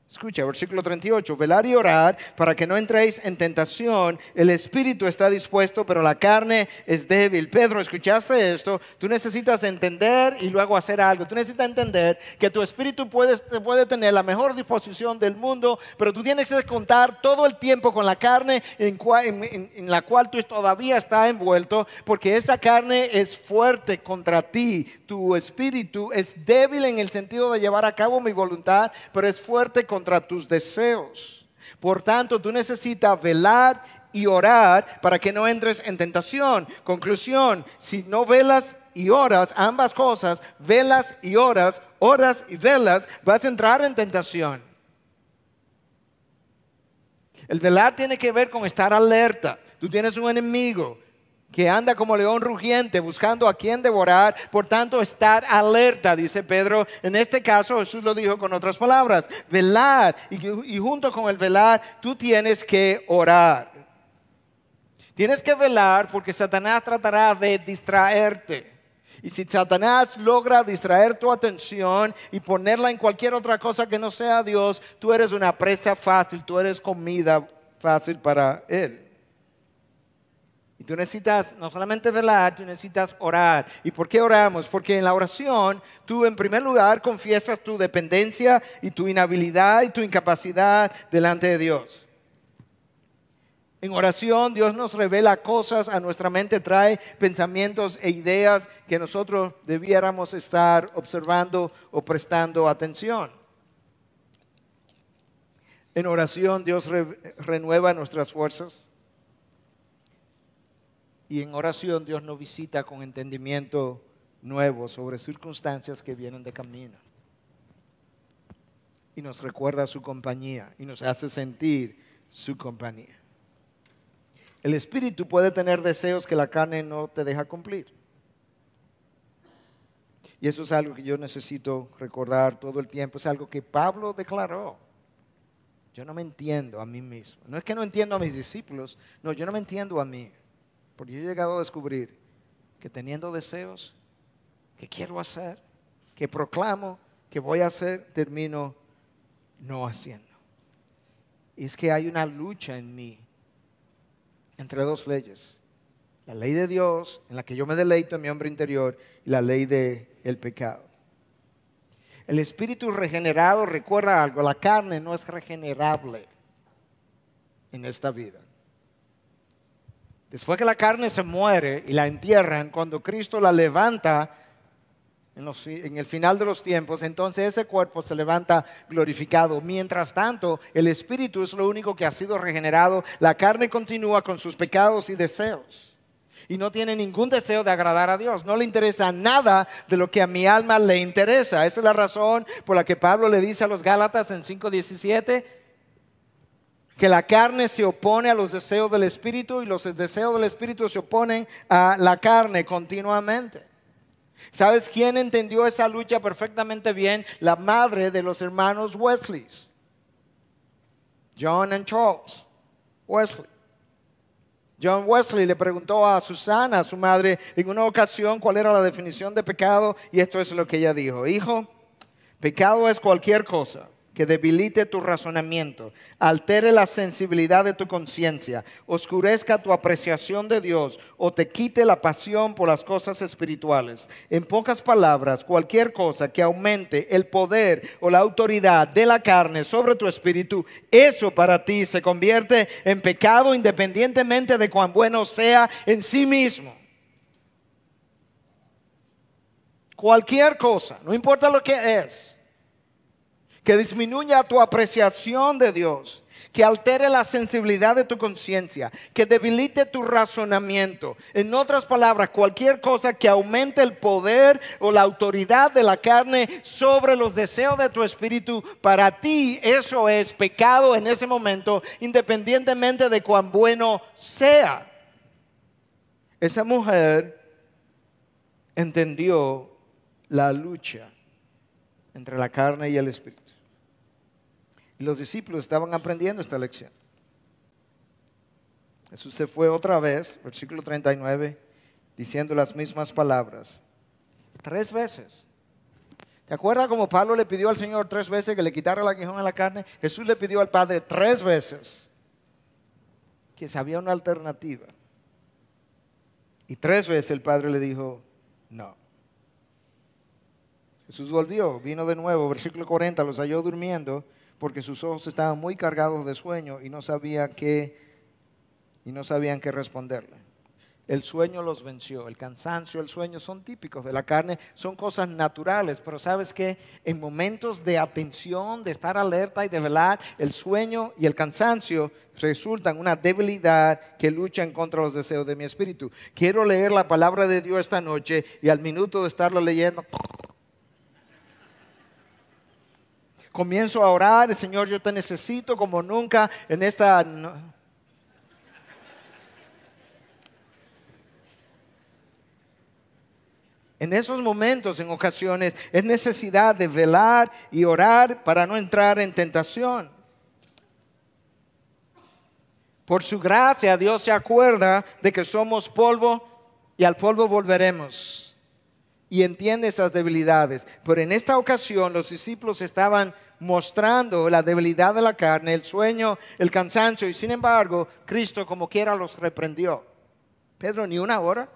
Escucha, versículo 38, velar y orar para que no entréis en tentación. El espíritu está dispuesto, pero la carne es débil. Pedro, ¿escuchaste esto? Tú necesitas entender y luego hacer algo. Tú necesitas entender que tu espíritu puede tener la mejor disposición del mundo, pero tú tienes que contar todo el tiempo con la carne en la cual tú todavía estás envuelto, porque esa carne es fuerte contra ti. Tu espíritu es débil en el sentido de llevar a cabo mi voluntad, pero es fuerte contra tus deseos. Por tanto, tú necesitas velar y orar para que no entres en tentación. Conclusión: si no velas y oras, ambas cosas, velas y oras y velas, vas a entrar en tentación. El velar tiene que ver con estar alerta. Tú tienes un enemigo que anda como león rugiente buscando a quien devorar. Por tanto, estar alerta, dice Pedro. En este caso Jesús lo dijo con otras palabras: velar, y junto con el velar tú tienes que orar. Tienes que velar porque Satanás tratará de distraerte. Y si Satanás logra distraer tu atención y ponerla en cualquier otra cosa que no sea Dios, tú eres una presa fácil, tú eres comida fácil para él. Y tú necesitas no solamente velar, tú necesitas orar. ¿Y por qué oramos? Porque en la oración tú en primer lugar confiesas tu dependencia y tu inhabilidad y tu incapacidad delante de Dios. En oración Dios nos revela cosas a nuestra mente, trae pensamientos e ideas que nosotros debiéramos estar observando o prestando atención. En oración Dios renueva nuestras fuerzas. Y en oración Dios nos visita con entendimiento nuevo sobre circunstancias que vienen de camino. Y nos recuerda su compañía y nos hace sentir su compañía. El espíritu puede tener deseos que la carne no te deja cumplir. Y eso es algo que yo necesito recordar todo el tiempo. Es algo que Pablo declaró. Yo no me entiendo a mí mismo. No es que no entiendo a mis discípulos. No, yo no me entiendo a mí. Porque yo he llegado a descubrir que teniendo deseos que quiero hacer, que proclamo que voy a hacer, termino no haciendo. Y es que hay una lucha en mí entre dos leyes: la ley de Dios, en la que yo me deleito en mi hombre interior, y la ley del pecado. El espíritu regenerado, recuerda algo: la carne no es regenerable en esta vida. Después que la carne se muere y la entierran, cuando Cristo la levanta en el final de los tiempos, entonces ese cuerpo se levanta glorificado. Mientras tanto, el espíritu es lo único que ha sido regenerado. La carne continúa con sus pecados y deseos y no tiene ningún deseo de agradar a Dios. No le interesa nada de lo que a mi alma le interesa. Esa es la razón por la que Pablo le dice a los Gálatas en 5:17 que la carne se opone a los deseos del espíritu y los deseos del espíritu se oponen a la carne continuamente. ¿Sabes quién entendió esa lucha perfectamente bien? La madre de los hermanos Wesley. John and Charles Wesley. John Wesley le preguntó a Susana, su madre, en una ocasión cuál era la definición de pecado, y esto es lo que ella dijo: hijo, pecado es cualquier cosa que debilite tu razonamiento, altere la sensibilidad de tu conciencia, oscurezca tu apreciación de Dios o te quite la pasión por las cosas espirituales. En pocas palabras, cualquier cosa que aumente el poder o la autoridad de la carne sobre tu espíritu, eso para ti se convierte en pecado independientemente de cuán bueno sea en sí mismo. Cualquier cosa, no importa lo que es, que disminuya tu apreciación de Dios, que altere la sensibilidad de tu conciencia, que debilite tu razonamiento. En otras palabras, cualquier cosa que aumente el poder o la autoridad de la carne sobre los deseos de tu espíritu, para ti eso es pecado en ese momento, independientemente de cuán bueno sea. Esa mujer entendió la lucha entre la carne y el espíritu. Y los discípulos estaban aprendiendo esta lección. Jesús se fue otra vez, versículo 39, diciendo las mismas palabras 3 veces. ¿Te acuerdas cómo Pablo le pidió al Señor 3 veces que le quitara el aguijón a la carne? Jesús le pidió al Padre 3 veces que si había una alternativa. Y 3 veces el Padre le dijo no. Jesús volvió, vino de nuevo, versículo 40, los halló durmiendo porque sus ojos estaban muy cargados de sueño y no sabían qué responderle. El sueño los venció, el cansancio, el sueño son típicos de la carne, son cosas naturales, pero ¿sabes qué? En momentos de atención, de estar alerta y de velar, el sueño y el cansancio resultan una debilidad que lucha en contra de los deseos de mi espíritu. Quiero leer la palabra de Dios esta noche y al minuto de estarla leyendo, comienzo a orar: Señor, yo te necesito como nunca en esta... En esos momentos, en ocasiones, es necesidad de velar y orar para no entrar en tentación. Por su gracia, Dios se acuerda de que somos polvo y al polvo volveremos. Y entiende esas debilidades. Pero en esta ocasión los discípulos estaban mostrando la debilidad de la carne, el sueño, el cansancio, y sin embargo Cristo como quiera los reprendió. Pedro, ni una hora.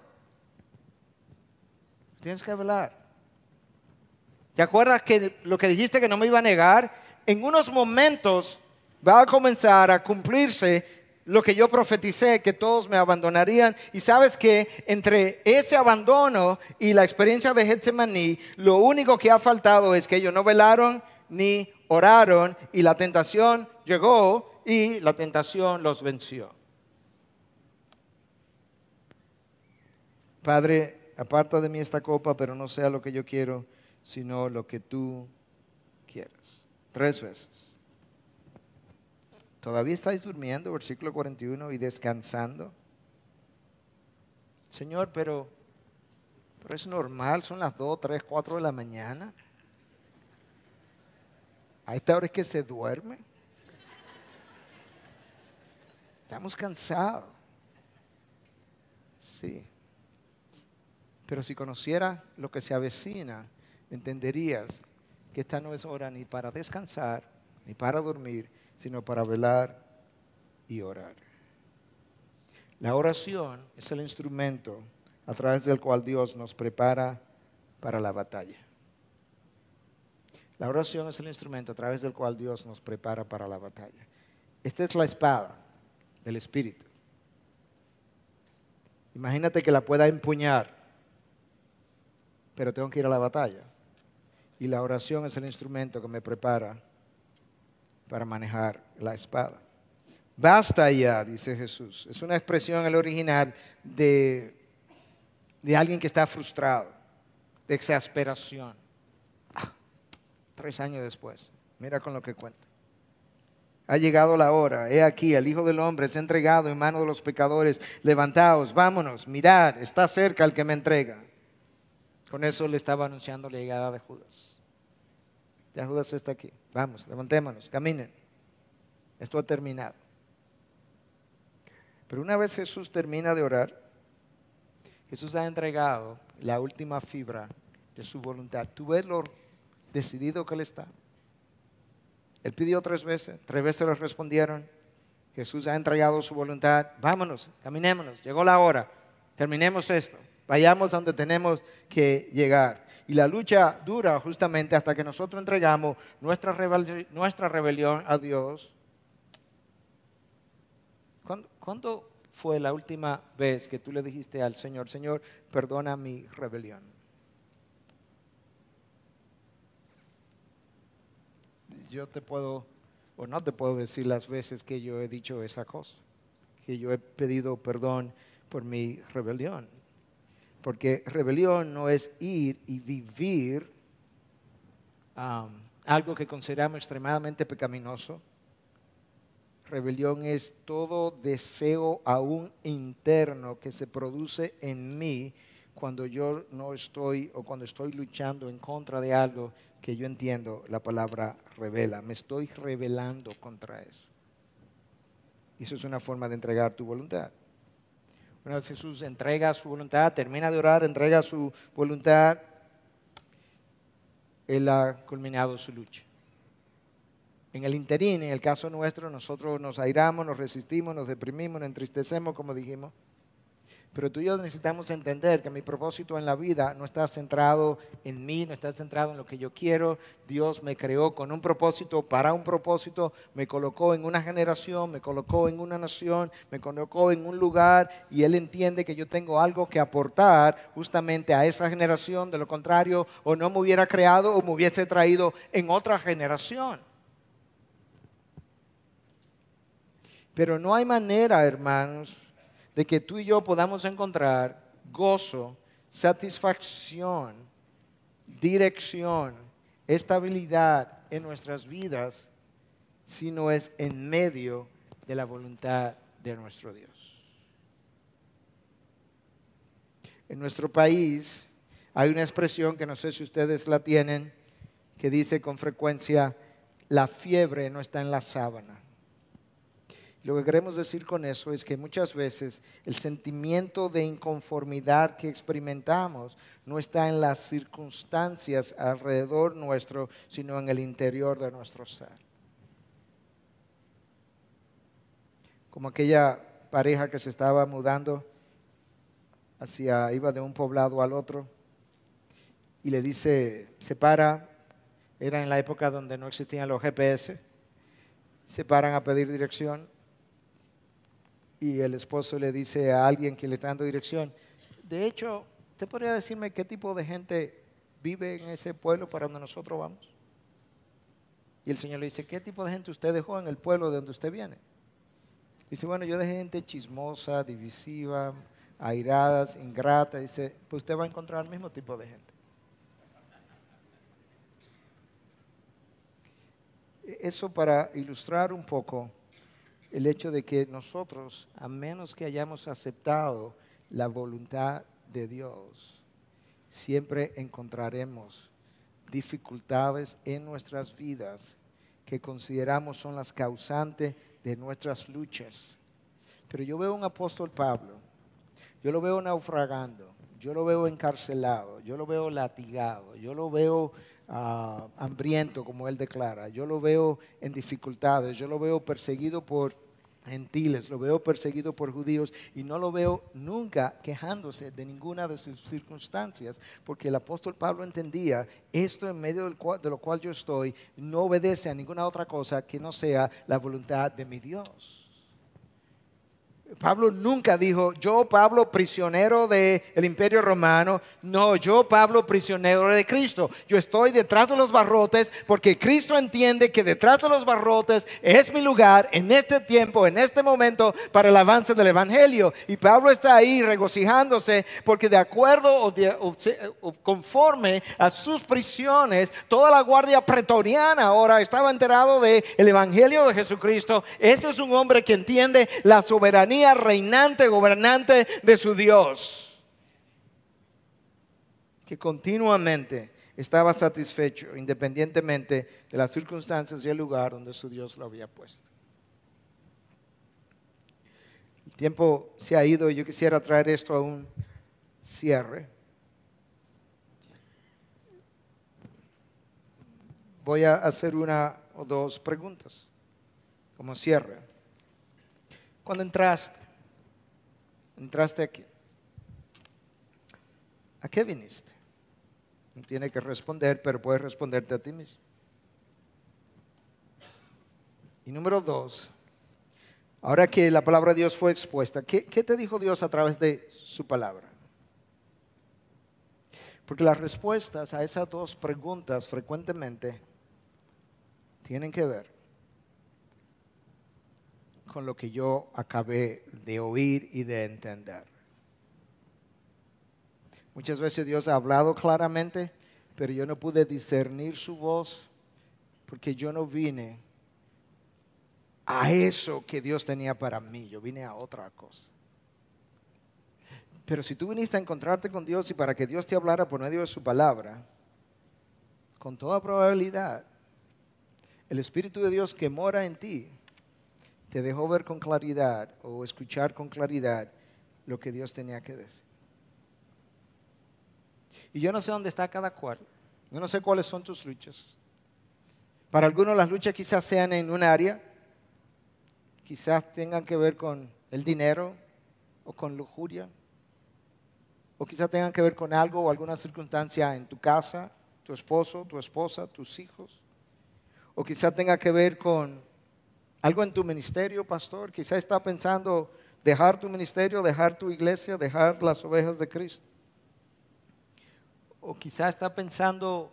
Tienes que hablar. ¿Te acuerdas que lo que dijiste que no me iba a negar? En unos momentos va a comenzar a cumplirse lo que yo profeticé, que todos me abandonarían. Y sabes que entre ese abandono y la experiencia de Getsemaní, lo único que ha faltado es que ellos no velaron ni oraron, y la tentación llegó y la tentación los venció. Padre, aparta de mí esta copa, pero no sea lo que yo quiero, sino lo que tú quieras. 3 veces. ¿Todavía estáis durmiendo? Versículo 41, y descansando. Señor, pero es normal, son las 2, 3, 4 de la mañana. A esta hora es que se duerme. Estamos cansados. Sí. Pero si conociera lo que se avecina, entenderías que esta no es hora ni para descansar, ni para dormir, sino para velar y orar. La oración es el instrumento a través del cual Dios nos prepara para la batalla. La oración es el instrumento a través del cual Dios nos prepara para la batalla. Esta es la espada del Espíritu. Imagínate que la pueda empuñar, pero tengo que ir a la batalla. Y la oración es el instrumento que me prepara para manejar la espada. Basta ya, dice Jesús. Es una expresión en el original de alguien que está frustrado, de exasperación. 3 años después, mira con lo que cuenta. Ha llegado la hora, he aquí, el Hijo del Hombre es entregado en manos de los pecadores. Levantaos, vámonos, mirad, está cerca el que me entrega. Con eso le estaba anunciando la llegada de Judas. Ya Judas está aquí. Vamos, levantémonos, caminen. Esto ha terminado. Pero una vez Jesús termina de orar, Jesús ha entregado la última fibra de su voluntad. ¿Tú ves lo decidido que Él está? Él pidió 3 veces, 3 veces le respondieron. Jesús ha entregado su voluntad. Vámonos, caminémonos, llegó la hora, terminemos esto, vayamos donde tenemos que llegar. Y la lucha dura justamente hasta que nosotros entregamos nuestra rebelión a Dios. ¿Cuándo fue la última vez que tú le dijiste al Señor, Señor, perdona mi rebelión? Yo te puedo, o no te puedo decir las veces que yo he dicho esa cosa, que yo he pedido perdón por mi rebelión. Porque rebelión no es ir y vivir algo que consideramos extremadamente pecaminoso. Rebelión es todo deseo aún interno que se produce en mí cuando yo no estoy o cuando estoy luchando en contra de algo que yo entiendo la palabra revela. Me estoy rebelando contra eso. Y eso es una forma de entregar tu voluntad. Una vez Jesús entrega su voluntad, termina de orar, entrega su voluntad, Él ha culminado su lucha. En el interín, en el caso nuestro, nosotros nos airamos, nos resistimos, nos deprimimos, nos entristecemos, como dijimos. Pero tú y yo necesitamos entender que mi propósito en la vida no está centrado en mí, no está centrado en lo que yo quiero. Dios me creó con un propósito, para un propósito, me colocó en una generación, me colocó en una nación, me colocó en un lugar y Él entiende que yo tengo algo que aportar justamente a esa generación. De lo contrario, o no me hubiera creado o me hubiese traído en otra generación. Pero no hay manera, hermanos, de que tú y yo podamos encontrar gozo, satisfacción, dirección, estabilidad en nuestras vidas si no es en medio de la voluntad de nuestro Dios. En nuestro país hay una expresión que no sé si ustedes la tienen, que dice con frecuencia, la fiebre no está en la sábana. Lo que queremos decir con eso es que muchas veces el sentimiento de inconformidad que experimentamos no está en las circunstancias alrededor nuestro, sino en el interior de nuestro ser. Como aquella pareja que se estaba mudando iba de un poblado al otro y le dice, se para, era en la época donde no existían los GPS, se paran a pedir dirección. Y el esposo le dice a alguien que le está dando dirección, de hecho, ¿usted podría decirme qué tipo de gente vive en ese pueblo para donde nosotros vamos? Y el Señor le dice, ¿qué tipo de gente usted dejó en el pueblo de donde usted viene? Dice, bueno, yo dejé gente chismosa, divisiva, airadas, ingrata. Dice, pues usted va a encontrar el mismo tipo de gente. Eso para ilustrar un poco el hecho de que nosotros, a menos que hayamos aceptado la voluntad de Dios, siempre encontraremos dificultades en nuestras vidas que consideramos son las causantes de nuestras luchas. Pero yo veo un apóstol Pablo, yo lo veo naufragando, yo lo veo encarcelado, yo lo veo latigado, yo lo veo hambriento, como él declara, yo lo veo en dificultades, yo lo veo perseguido por gentiles, lo veo perseguido por judíos y no lo veo nunca quejándose de ninguna de sus circunstancias, porque el apóstol Pablo entendía, esto en medio de lo cual yo estoy no obedece a ninguna otra cosa que no sea la voluntad de mi Dios. Pablo nunca dijo, yo Pablo prisionero del imperio romano. No, yo Pablo prisionero de Cristo. Yo estoy detrás de los barrotes porque Cristo entiende que detrás de los barrotes es mi lugar en este tiempo, en este momento para el avance del evangelio. Y Pablo está ahí regocijándose porque de acuerdo o conforme a sus prisiones, toda la guardia pretoriana ahora estaba enterado del evangelio de Jesucristo. Ese es un hombre que entiende la soberanía reinante, gobernante de su Dios, que continuamente estaba satisfecho independientemente de las circunstancias y el lugar donde su Dios lo había puesto. Tiempo se ha ido y yo quisiera traer esto a un cierre. Voy a hacer una o dos preguntas como cierre. Cuando entraste aquí, ¿a qué viniste? No tiene que responder, pero puedes responderte a ti mismo. Y número dos, ahora que la palabra de Dios fue expuesta, ¿qué te dijo Dios a través de su palabra? Porque las respuestas a esas dos preguntas frecuentemente tienen que ver con lo que yo acabé de oír y de entender. Muchas veces Dios ha hablado claramente, pero yo no pude discernir su voz porque yo no vine a eso que Dios tenía para mí, yo vine a otra cosa. Pero si tú viniste a encontrarte con Dios y para que Dios te hablara por medio de su palabra, con toda probabilidad, el Espíritu de Dios que mora en ti te dejó ver con claridad o escuchar con claridad lo que Dios tenía que decir. Y yo no sé dónde está cada cual. Yo no sé cuáles son tus luchas. Para algunos las luchas quizás sean en un área, quizás tengan que ver con el dinero o con lujuria, o quizás tengan que ver con algo o alguna circunstancia en tu casa, tu esposo, tu esposa, tus hijos, o quizás tenga que ver con algo en tu ministerio, pastor. Quizás está pensando dejar tu ministerio, dejar tu iglesia, dejar las ovejas de Cristo. O quizás está pensando,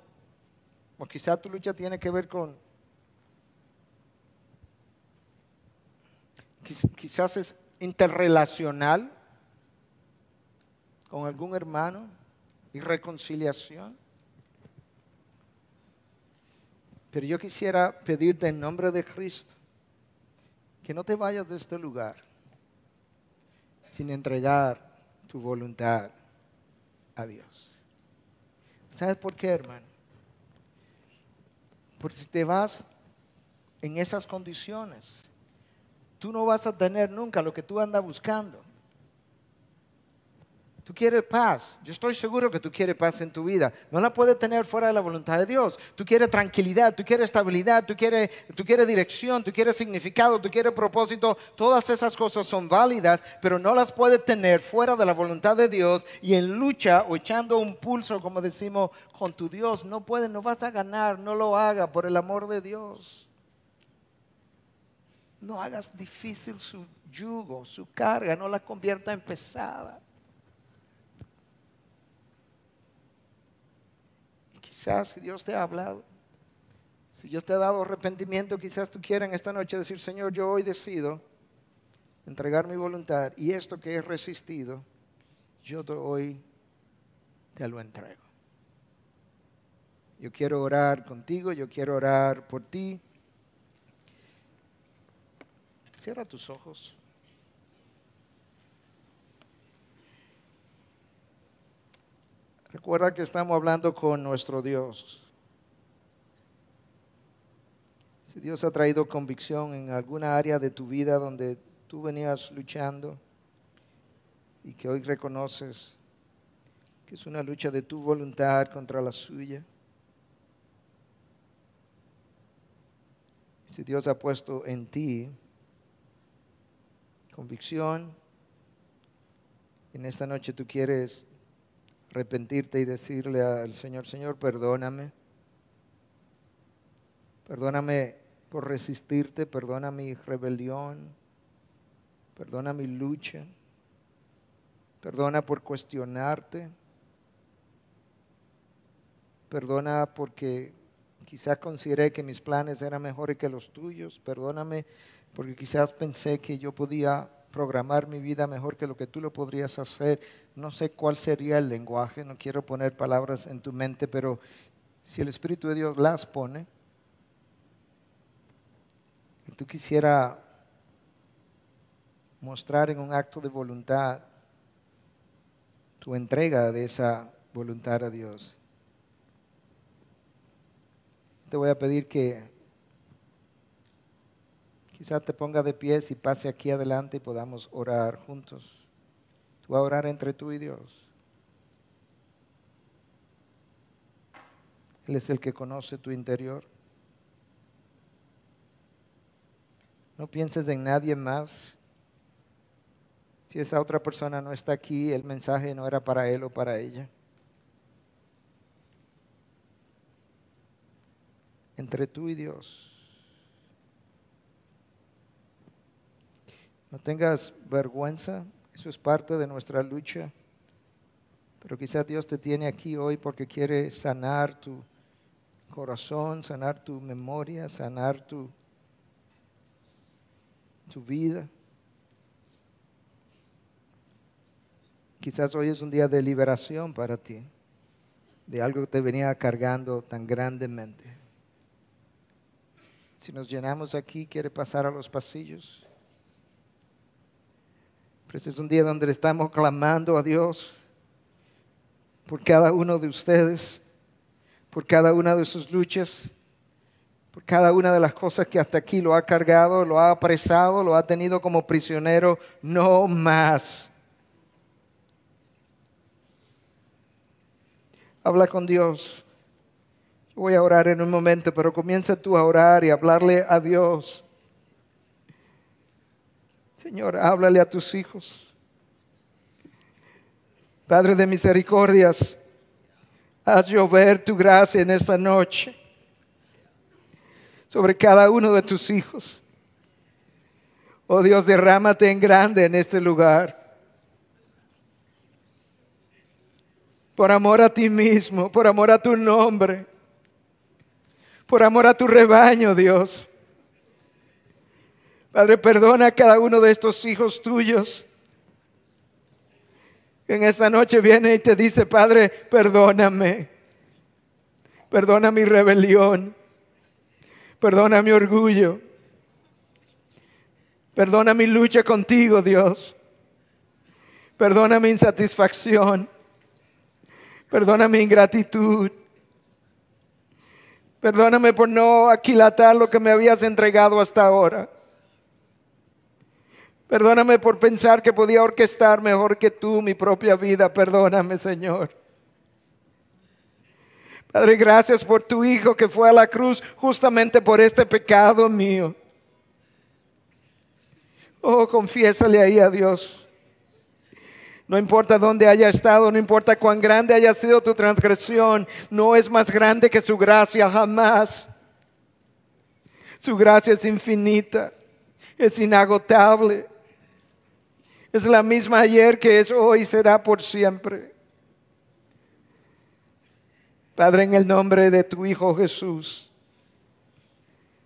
o quizás tu lucha tiene que ver con, quizás es interrelacional con algún hermano y reconciliación. Pero yo quisiera pedirte en nombre de Cristo que no te vayas de este lugar sin entregar tu voluntad a Dios. ¿Sabes por qué, hermano? Porque si te vas en esas condiciones, tú no vas a tener nunca lo que tú andas buscando. Tú quieres paz. Yo estoy seguro que tú quieres paz en tu vida. No la puedes tener fuera de la voluntad de Dios. Tú quieres tranquilidad, tú quieres estabilidad, tú quieres dirección, tú quieres significado, tú quieres propósito. Todas esas cosas son válidas, pero no las puedes tener fuera de la voluntad de Dios y en lucha o echando un pulso, como decimos, con tu Dios. No puedes, no vas a ganar. No lo hagas por el amor de Dios. No hagas difícil su yugo, su carga. No la convierta en pesada. Quizás si Dios te ha hablado, si Dios te ha dado arrepentimiento, quizás tú quieras en esta noche decir: Señor, yo hoy decido entregar mi voluntad y esto que he resistido, yo hoy te lo entrego. Yo quiero orar contigo, yo quiero orar por ti. Cierra tus ojos. Recuerda que estamos hablando con nuestro Dios. Si Dios ha traído convicción en alguna área de tu vida donde tú venías luchando y que hoy reconoces que es una lucha de tu voluntad contra la suya. Si Dios ha puesto en ti convicción, en esta noche tú quieres arrepentirte y decirle al Señor: Señor, perdóname. Perdóname por resistirte, perdona mi rebelión, perdona mi lucha, perdona por cuestionarte, perdona porque quizás consideré que mis planes eran mejores que los tuyos, perdóname porque quizás pensé que yo podía programar mi vida mejor que lo que tú lo podrías hacer. No sé cuál sería el lenguaje, no quiero poner palabras en tu mente, pero si el Espíritu de Dios las pone, y tú quisieras mostrar en un acto de voluntad tu entrega de esa voluntad a Dios, te voy a pedir que Quizá te ponga de pies y pase aquí adelante y podamos orar juntos. Tú vas a orar entre tú y Dios. Él es el que conoce tu interior. No pienses en nadie más. Si esa otra persona no está aquí, el mensaje no era para él o para ella. Entre tú y Dios. No tengas vergüenza, eso es parte de nuestra lucha. Pero quizás Dios te tiene aquí hoy porque quiere sanar tu corazón, sanar tu memoria, sanar tu vida. Quizás hoy es un día de liberación para ti, de algo que te venía cargando tan grandemente. Si nos llenamos aquí, quiere pasar a los pasillos. Pero este es un día donde estamos clamando a Dios por cada uno de ustedes, por cada una de sus luchas, por cada una de las cosas que hasta aquí lo ha cargado, lo ha apresado, lo ha tenido como prisionero. No más. Habla con Dios. Yo voy a orar en un momento, pero comienza tú a orar y a hablarle a Dios. Señor, háblale a tus hijos. Padre de misericordias, haz llover tu gracia en esta noche sobre cada uno de tus hijos. Oh Dios, derrámate en grande en este lugar. Por amor a ti mismo, por amor a tu nombre, por amor a tu rebaño, Dios. Padre, perdona a cada uno de estos hijos tuyos. En esta noche viene y te dice: Padre, perdóname. Perdona mi rebelión. Perdona mi orgullo. Perdona mi lucha contigo, Dios. Perdona mi insatisfacción. Perdona mi ingratitud. Perdóname por no aquilatar lo que me habías entregado hasta ahora. Perdóname por pensar que podía orquestar mejor que tú mi propia vida. Perdóname, Señor. Padre, gracias por tu Hijo que fue a la cruz justamente por este pecado mío. Oh, confiésale ahí a Dios. No importa dónde haya estado, no importa cuán grande haya sido tu transgresión, no es más grande que su gracia, jamás. Su gracia es infinita, es inagotable. Es la misma ayer, que es hoy, será por siempre. Padre, en el nombre de tu Hijo Jesús,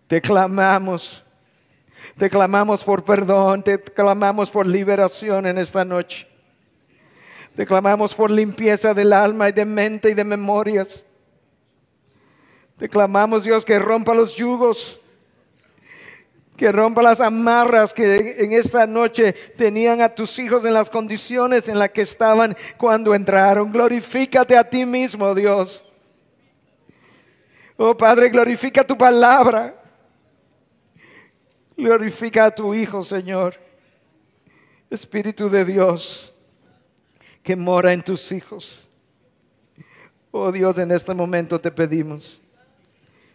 te clamamos por perdón, te clamamos por liberación en esta noche. Te clamamos por limpieza del alma y de mente y de memorias. Te clamamos, Dios, que rompa los yugos, que rompa las amarras que en esta noche tenían a tus hijos en las condiciones en las que estaban cuando entraron. Glorifícate a ti mismo, Dios. Oh Padre, glorifica tu palabra. Glorifica a tu Hijo, Señor. Espíritu de Dios que mora en tus hijos. Oh Dios, en este momento te pedimos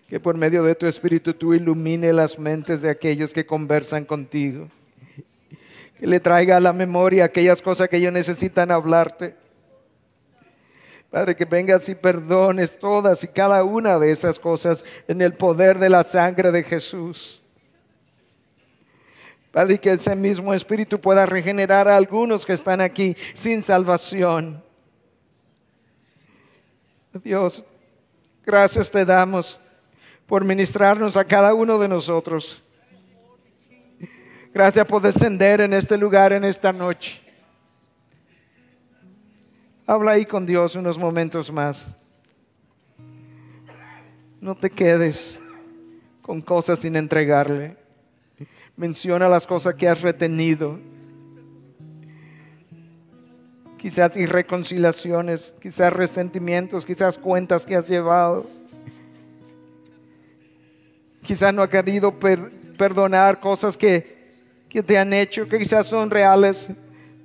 que por medio de tu Espíritu tú ilumine las mentes de aquellos que conversan contigo. Que le traiga a la memoria aquellas cosas que ellos necesitan hablarte. Padre, que vengas y perdones todas y cada una de esas cosas en el poder de la sangre de Jesús. Padre, que ese mismo Espíritu pueda regenerar a algunos que están aquí sin salvación. Dios, gracias te damos por ministrarnos a cada uno de nosotros. Gracias por descender en este lugar en esta noche. Habla ahí con Dios unos momentos más. No te quedes con cosas sin entregarle. Menciona las cosas que has retenido. Quizás irreconciliaciones, quizás resentimientos, quizás cuentas que has llevado. Quizás no has querido perdonar cosas que te han hecho, que quizás son reales,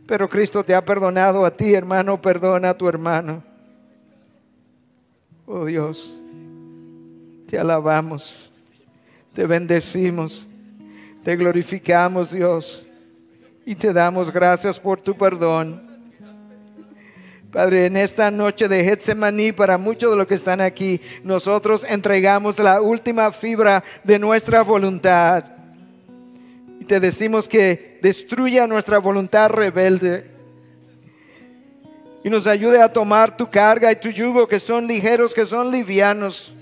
pero Cristo te ha perdonado a ti, hermano. Perdona a tu hermano. Oh Dios, te alabamos, te bendecimos, te glorificamos, Dios, y te damos gracias por tu perdón. Padre, en esta noche de Getsemaní, para muchos de los que están aquí, nosotros entregamos la última fibra de nuestra voluntad. Y te decimos que destruya nuestra voluntad rebelde. Y nos ayude a tomar tu carga y tu yugo, que son ligeros, que son livianos.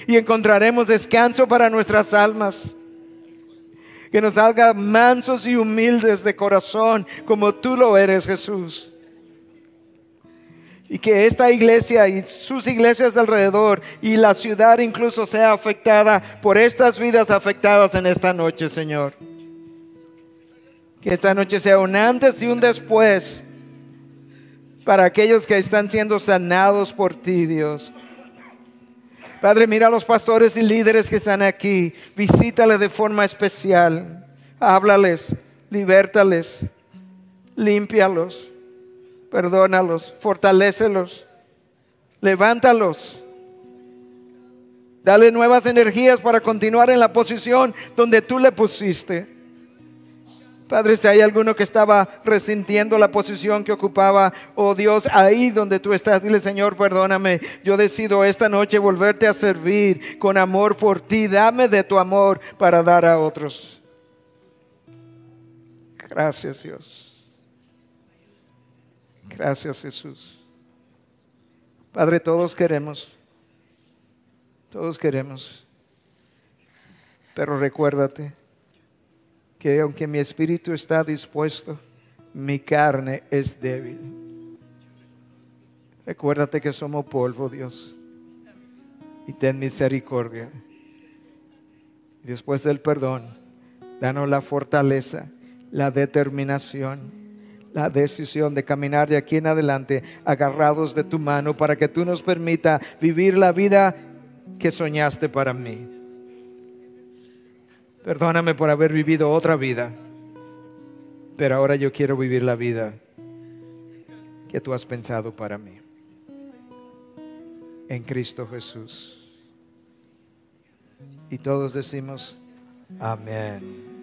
Y encontraremos descanso para nuestras almas. Que nos haga mansos y humildes de corazón, como tú lo eres, Jesús. Y que esta iglesia y sus iglesias de alrededor y la ciudad incluso sea afectada por estas vidas afectadas en esta noche, Señor. Que esta noche sea un antes y un después para aquellos que están siendo sanados por ti, Dios. Padre, mira a los pastores y líderes que están aquí. Visítales de forma especial. Háblales, libértales, límpialos. Perdónalos, fortalécelos, levántalos. Dale nuevas energías para continuar en la posición donde tú le pusiste. Padre, si hay alguno que estaba resintiendo la posición que ocupaba, oh Dios, ahí donde tú estás, dile: Señor, perdóname. Yo decido esta noche volverte a servir con amor por ti. Dame de tu amor para dar a otros. Gracias, Dios. Gracias, Jesús. Padre, todos queremos, pero recuérdate que aunque mi espíritu está dispuesto, mi carne es débil. Recuérdate que somos polvo, Dios, y ten misericordia. Y después del perdón, danos la fortaleza, la determinación, la decisión de caminar de aquí en adelante agarrados de tu mano, para que tú nos permita vivir la vida que soñaste para mí. Perdóname por haber vivido otra vida, pero ahora yo quiero vivir la vida que tú has pensado para mí. En Cristo Jesús. Y todos decimos amén.